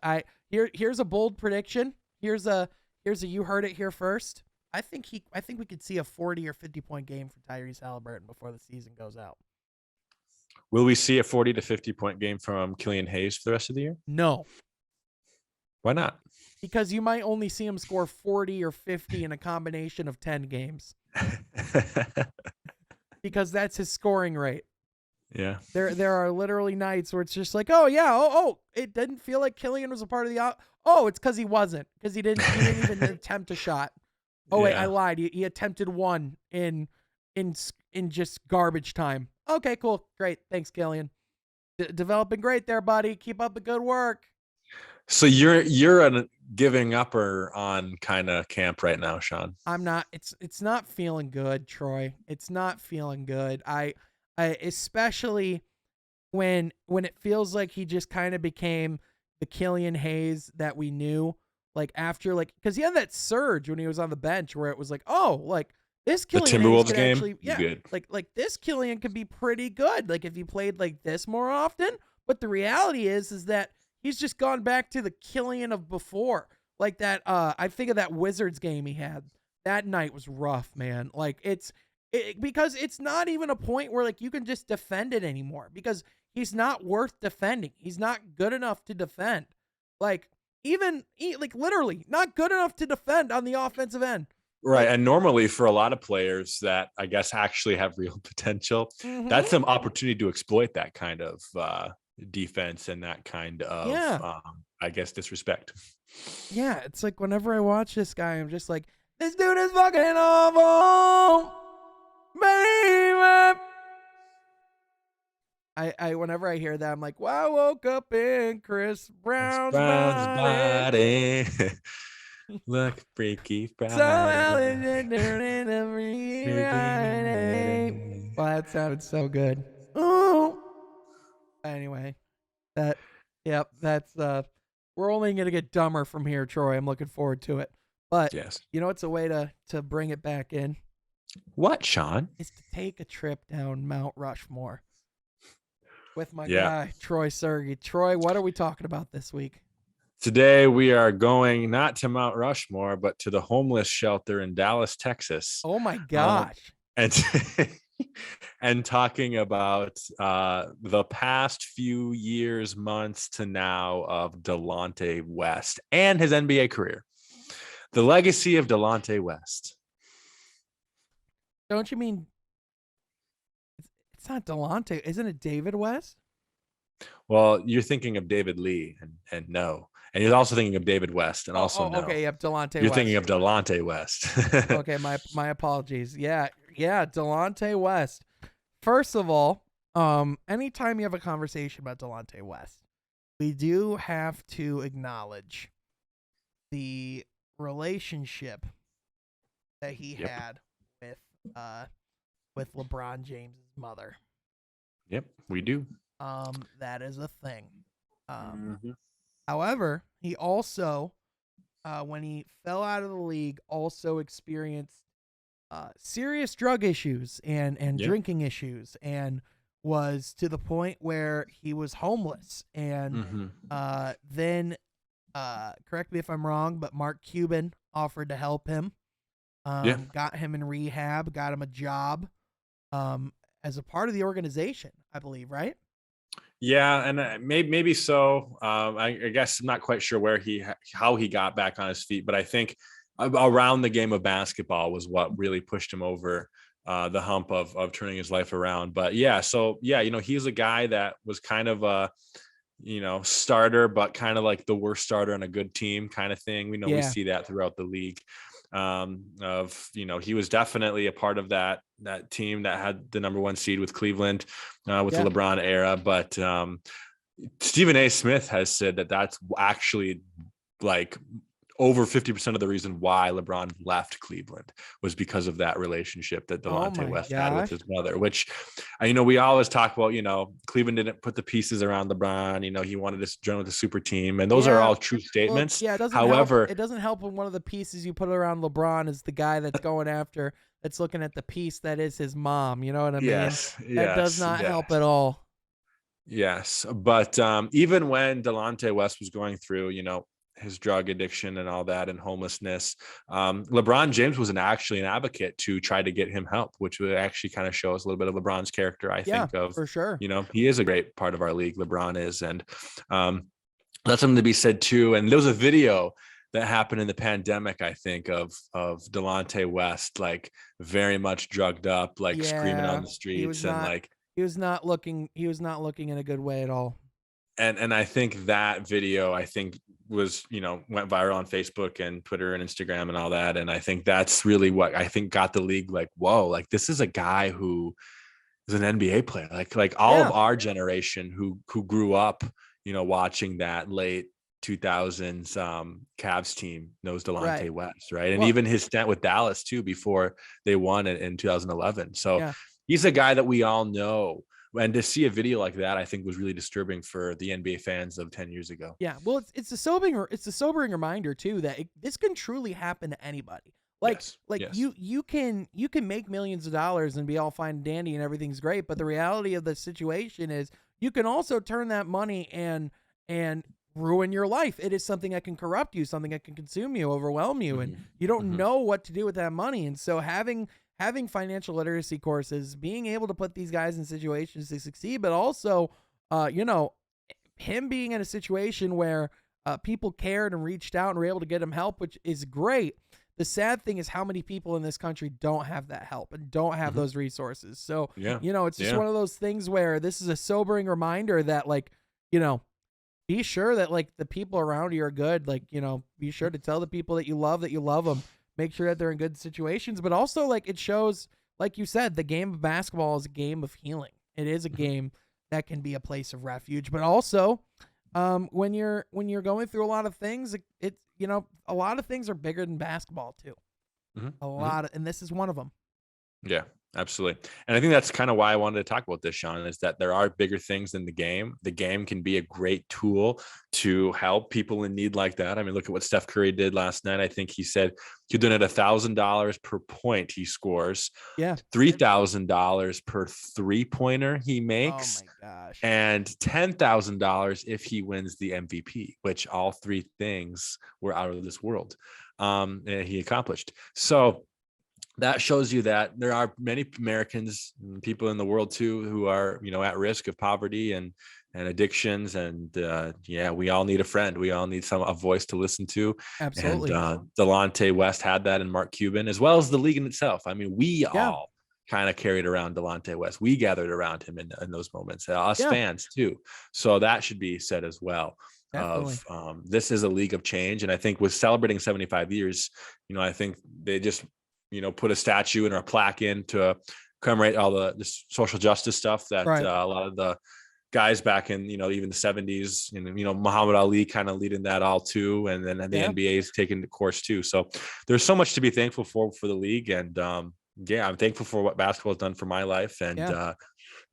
Here's a bold prediction. Here's a you heard it here first. I think we could see a 40 or 50 point game for Tyrese Halliburton before the season goes out. Will we see a 40 to 50 point game from Killian Hayes for the rest of the year? No. Why not? Because you might only see him score 40 or 50 in a combination of 10 games. Because that's his scoring rate. Yeah. There are literally nights where it's just like, oh yeah, it didn't feel like Killian was a part of the it's because he wasn't, because he didn't even attempt a shot. Oh wait, I lied. He attempted one in just garbage time. Okay, cool, great, thanks, Killian. Developing great there, buddy. Keep up the good work. So you're a giving up or on kind of camp right now, Sean? I'm not. It's not feeling good, Troy. It's not feeling good. I especially when it feels like he just kind of became the Killian Hayes that we knew. Like after because he had that surge when he was on the bench where it was like, oh, like this Killian Hayes could game, actually, yeah, good. Like this Killian could be pretty good. Like if he played like this more often. But the reality is that he's just gone back to the Killian of before. Like that, I think of that Wizards game he had. That night was rough, man. Like because it's not even a point where like you can just defend it anymore because he's not worth defending. He's not good enough to defend. Like like literally not good enough to defend on the offensive end. Right. And normally for a lot of players that I guess actually have real potential, that's some opportunity to exploit that kind of defense and that kind of, I guess, disrespect. Yeah. It's like whenever I watch this guy, I'm just like, this dude is fucking awful, baby. Whenever I hear that, I'm like, well, I woke up in Chris Brown's body. Look, freaky Friday. Well, that sounded so good. Ooh. Anyway, that's we're only gonna get dumber from here, Troy. I'm looking forward to it. But yes, you know what's a way to bring it back in? What, Sean? Is to take a trip down Mount Rushmore with my guy Troy Sergey. Troy, what are we talking about this week? Today we are going not to Mount Rushmore, but to the homeless shelter in Dallas, Texas. Oh my gosh! And talking about the past few years, months to now of Delonte West and his NBA career. The legacy of Delonte West. Don't you mean it's not Delonte? Isn't it David West? Well, you're thinking of David Lee, and no. And you're also thinking of David West, and also no. Okay, yep, Delonte West. You're thinking of Delonte West. Okay, my apologies. Yeah, Delonte West. First of all, anytime you have a conversation about Delonte West, we do have to acknowledge the relationship that he had with LeBron James' mother. Yep, we do. That is a thing. However, he also, when he fell out of the league, also experienced serious drug issues and drinking issues, and was to the point where he was homeless. And then, correct me if I'm wrong, but Mark Cuban offered to help him, got him in rehab, got him a job as a part of the organization, I believe, right? Yeah, and maybe so. I guess I'm not quite sure how he got back on his feet, but I think around the game of basketball was what really pushed him over the hump of turning his life around. But he's a guy that was kind of a starter, but kind of like the worst starter on a good team kind of thing. We see that throughout the league. He was definitely a part of that team that had the number 1 seed with Cleveland with the LeBron era. But Stephen A. Smith has said that that's actually like over 50% of the reason why LeBron left Cleveland was because of that relationship that Delonte West had with his mother, which, we always talk about, Cleveland didn't put the pieces around LeBron. He wanted to join with the super team, and those are all true statements. Well, it doesn't help when one of the pieces you put around LeBron is the guy that's going after, that's looking at the piece that is his mom. You know what I mean? That does not help at all. Yes. But even when Delonte West was going through, his drug addiction and all that and homelessness, LeBron James was actually an advocate to try to get him help, which would actually kind of show us a little bit of LeBron's character. I think for sure. He is a great part of our league. LeBron is. And that's something to be said too. And there was a video that happened in the pandemic, I think, of Delonte West, like very much drugged up, like screaming on the streets. He was not looking in a good way at all. And I think that video, was, went viral on Facebook and Twitter and Instagram and all that. And I think that's really what I think got the league like, whoa, like this is a guy who is an NBA player. Like all of our generation who grew up, watching that late 2000s Cavs team knows Delonte West, right? And even his stint with Dallas too, before they won in 2011. So he's a guy that we all know. And to see a video like that, I think was really disturbing for the NBA fans of 10 years ago. Yeah, well, it's a sobering reminder too that this can truly happen to anybody. You can make millions of dollars and be all fine and dandy and everything's great, but the reality of the situation is you can also turn that money and ruin your life. It is something that can corrupt you, something that can consume you, overwhelm you, and you don't know what to do with that money. And so having financial literacy courses, being able to put these guys in situations to succeed, but also, him being in a situation where people cared and reached out and were able to get him help, which is great. The sad thing is how many people in this country don't have that help and don't have those resources. So, it's just one of those things where this is a sobering reminder that, like, be sure that, like, the people around you are good. Like, be sure to tell the people that you love them. Make sure that they're in good situations. But also, like, it shows, like you said, the game of basketball is a game of healing. It is a game that can be a place of refuge. But also, when you're going through a lot of things, a lot of things are bigger than basketball too. And this is one of them. Yeah, absolutely. And I think that's kind of why I wanted to talk about this, Sean, is that there are bigger things than the game. The game can be a great tool to help people in need like that. I mean, look at what Steph Curry did last night. I think he said he'll donate $1,000 per point he scores. Yeah. $3,000 per 3-pointer he makes. Oh my gosh. And $10,000 if he wins the MVP, which all three things were out of this world. And he accomplished. So that shows you that there are many Americans, people in the world too, who are, at risk of poverty and addictions. And we all need a friend. We all need a voice to listen to. Absolutely. And Delonte West had that in Mark Cuban, as well as the league in itself. I mean, we all kind of carried around Delonte West. We gathered around him in those moments, us fans too. So that should be said as well. Definitely. This is a league of change. And I think with celebrating 75 years, I think they just, put a statue and a plaque in to commemorate all the social justice stuff that a lot of the guys back in, even the 70s, and, Muhammad Ali kind of leading that all too. And then the NBA is taking the course too. So there's so much to be thankful for the league. And I'm thankful for what basketball has done for my life. And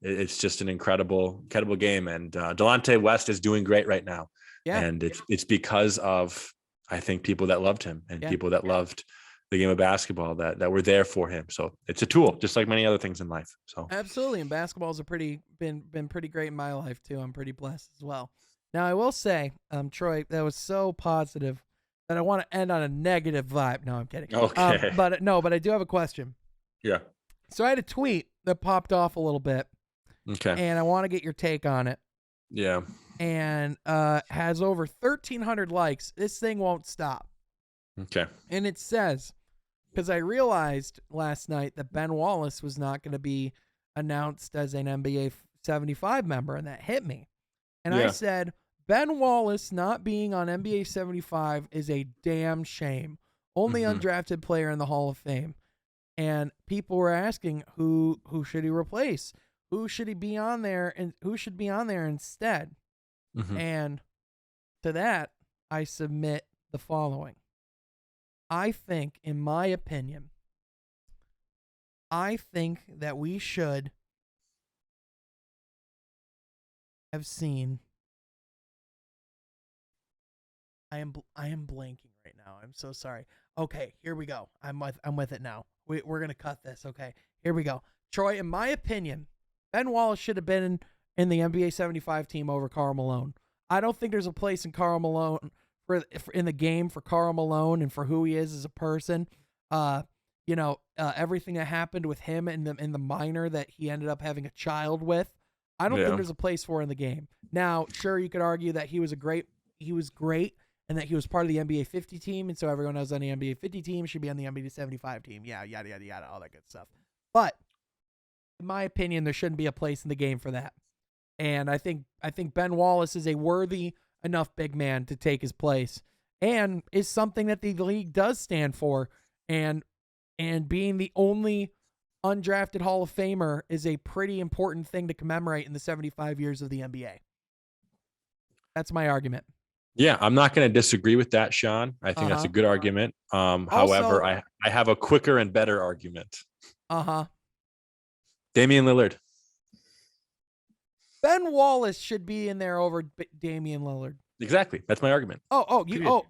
it's just an incredible game. And Delonte West is doing great right now. Yeah. And it's because of, I think, people that loved him and people that loved the game of basketball that were there for him. So it's a tool, just like many other things in life. So absolutely. And basketball's been pretty great in my life too. I'm pretty blessed as well. Now I will say, Troy, that was so positive that I want to end on a negative vibe. No, I'm kidding. Okay. But I do have a question. Yeah. So I had a tweet that popped off a little bit. Okay. And I want to get your take on it. Yeah. And has over 1,300 likes. This thing won't stop. Okay. And it says, because I realized last night that Ben Wallace was not going to be announced as an NBA 75 member, and that hit me. And I said, Ben Wallace not being on NBA 75 is a damn shame. Only undrafted player in the Hall of Fame. And people were asking who should he replace? Who should he be on there, and who should be on there instead? And to that, I submit the following. I think, in my opinion, that we should have seen. I am blanking right now. I'm so sorry. Okay, here we go. I'm with it now. We're gonna cut this. Okay, here we go. Troy, in my opinion, Ben Wallace should have been in the NBA 75 team over Karl Malone. I don't think there's a place in Karl Malone in the game for Karl Malone and for who he is as a person. Everything that happened with him in the minor that he ended up having a child with. I don't think there's a place for in the game. Now, sure, you could argue that he was great and that he was part of the NBA 50 team, and so everyone who's on the NBA 50 team should be on the NBA 75 team. Yeah, yada yada yada, all that good stuff. But in my opinion, there shouldn't be a place in the game for that. And I think Ben Wallace is a worthy enough big man to take his place, and is something that the league does stand for. And being the only undrafted Hall of Famer is a pretty important thing to commemorate in the 75 years of the NBA. That's my argument. Yeah, I'm not going to disagree with that, Sean. I think that's a good argument. However, I have a quicker and better argument. Damian Lillard. Ben Wallace should be in there over Damian Lillard. Exactly. That's my argument. Yeah.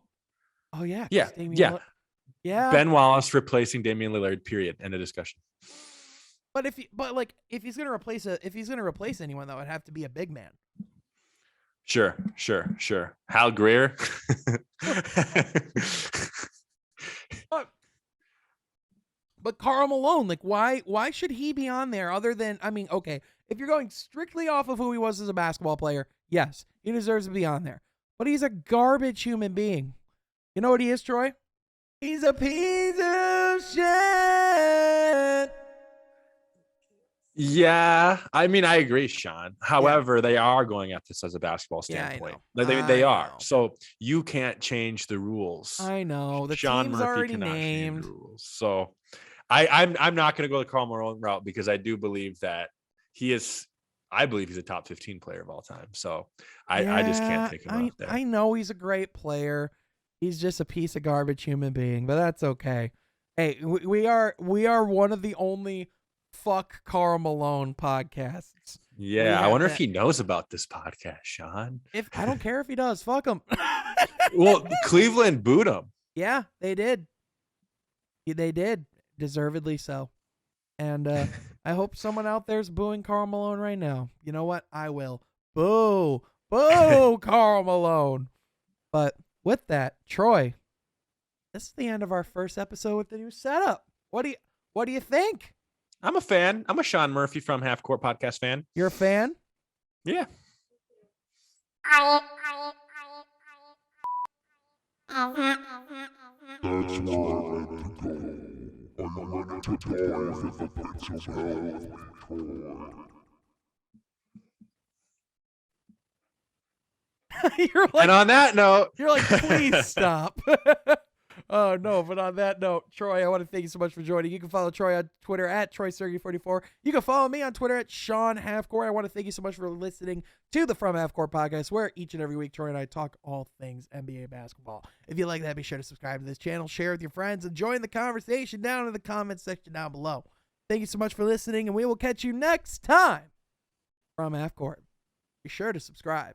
Yeah. Ben Wallace replacing Damian Lillard. Period. End of discussion. But if he's gonna replace anyone, that would have to be a big man. Sure. Hal Greer. But Karl Malone, like, why should he be on there other than, okay, if you're going strictly off of who he was as a basketball player, yes, he deserves to be on there. but he's a garbage human being. You know what he is, Troy? He's a piece of shit. Yeah, I mean, I agree, Sean. However, they are going at this as a basketball standpoint. They are. So you can't change the rules. I know. The Sean team's Murphy already cannot named. change the rules. So I'm not going to go the Karl Malone route because I do believe that I believe he's a top 15 player of all time. So I just can't take him out there. I know he's a great player. He's just a piece of garbage human being, but that's okay. Hey, we are one of the only fuck Karl Malone podcasts. Yeah, I wonder if he knows about this podcast, Sean. If I don't care if he does, fuck him. Well, Cleveland booed him. Yeah, they did. They did, deservedly so. And I hope someone out there's booing Karl Malone right now. You know what? I will. Boo, Karl Malone. But with that, Troy, this is the end of our first episode with the new setup. What do you think? I'm a fan. I'm a Sean Murphy from Half Court podcast fan. You're a fan? Yeah. That's where I like to go. I'm ready to dive in the pits of hell with me, Troy. And on that note, you're like, please stop. Oh, no. But on that note, Troy, I want to thank you so much for joining. You can follow Troy on Twitter at TroySergey44. You can follow me on Twitter at Sean Halfcourt. I want to thank you so much for listening to the From Halfcourt podcast, where each and every week Troy and I talk all things NBA basketball. If you like that, be sure to subscribe to this channel, share with your friends, and join the conversation down in the comments section down below. Thank you so much for listening, and we will catch you next time from Halfcourt. Be sure to subscribe.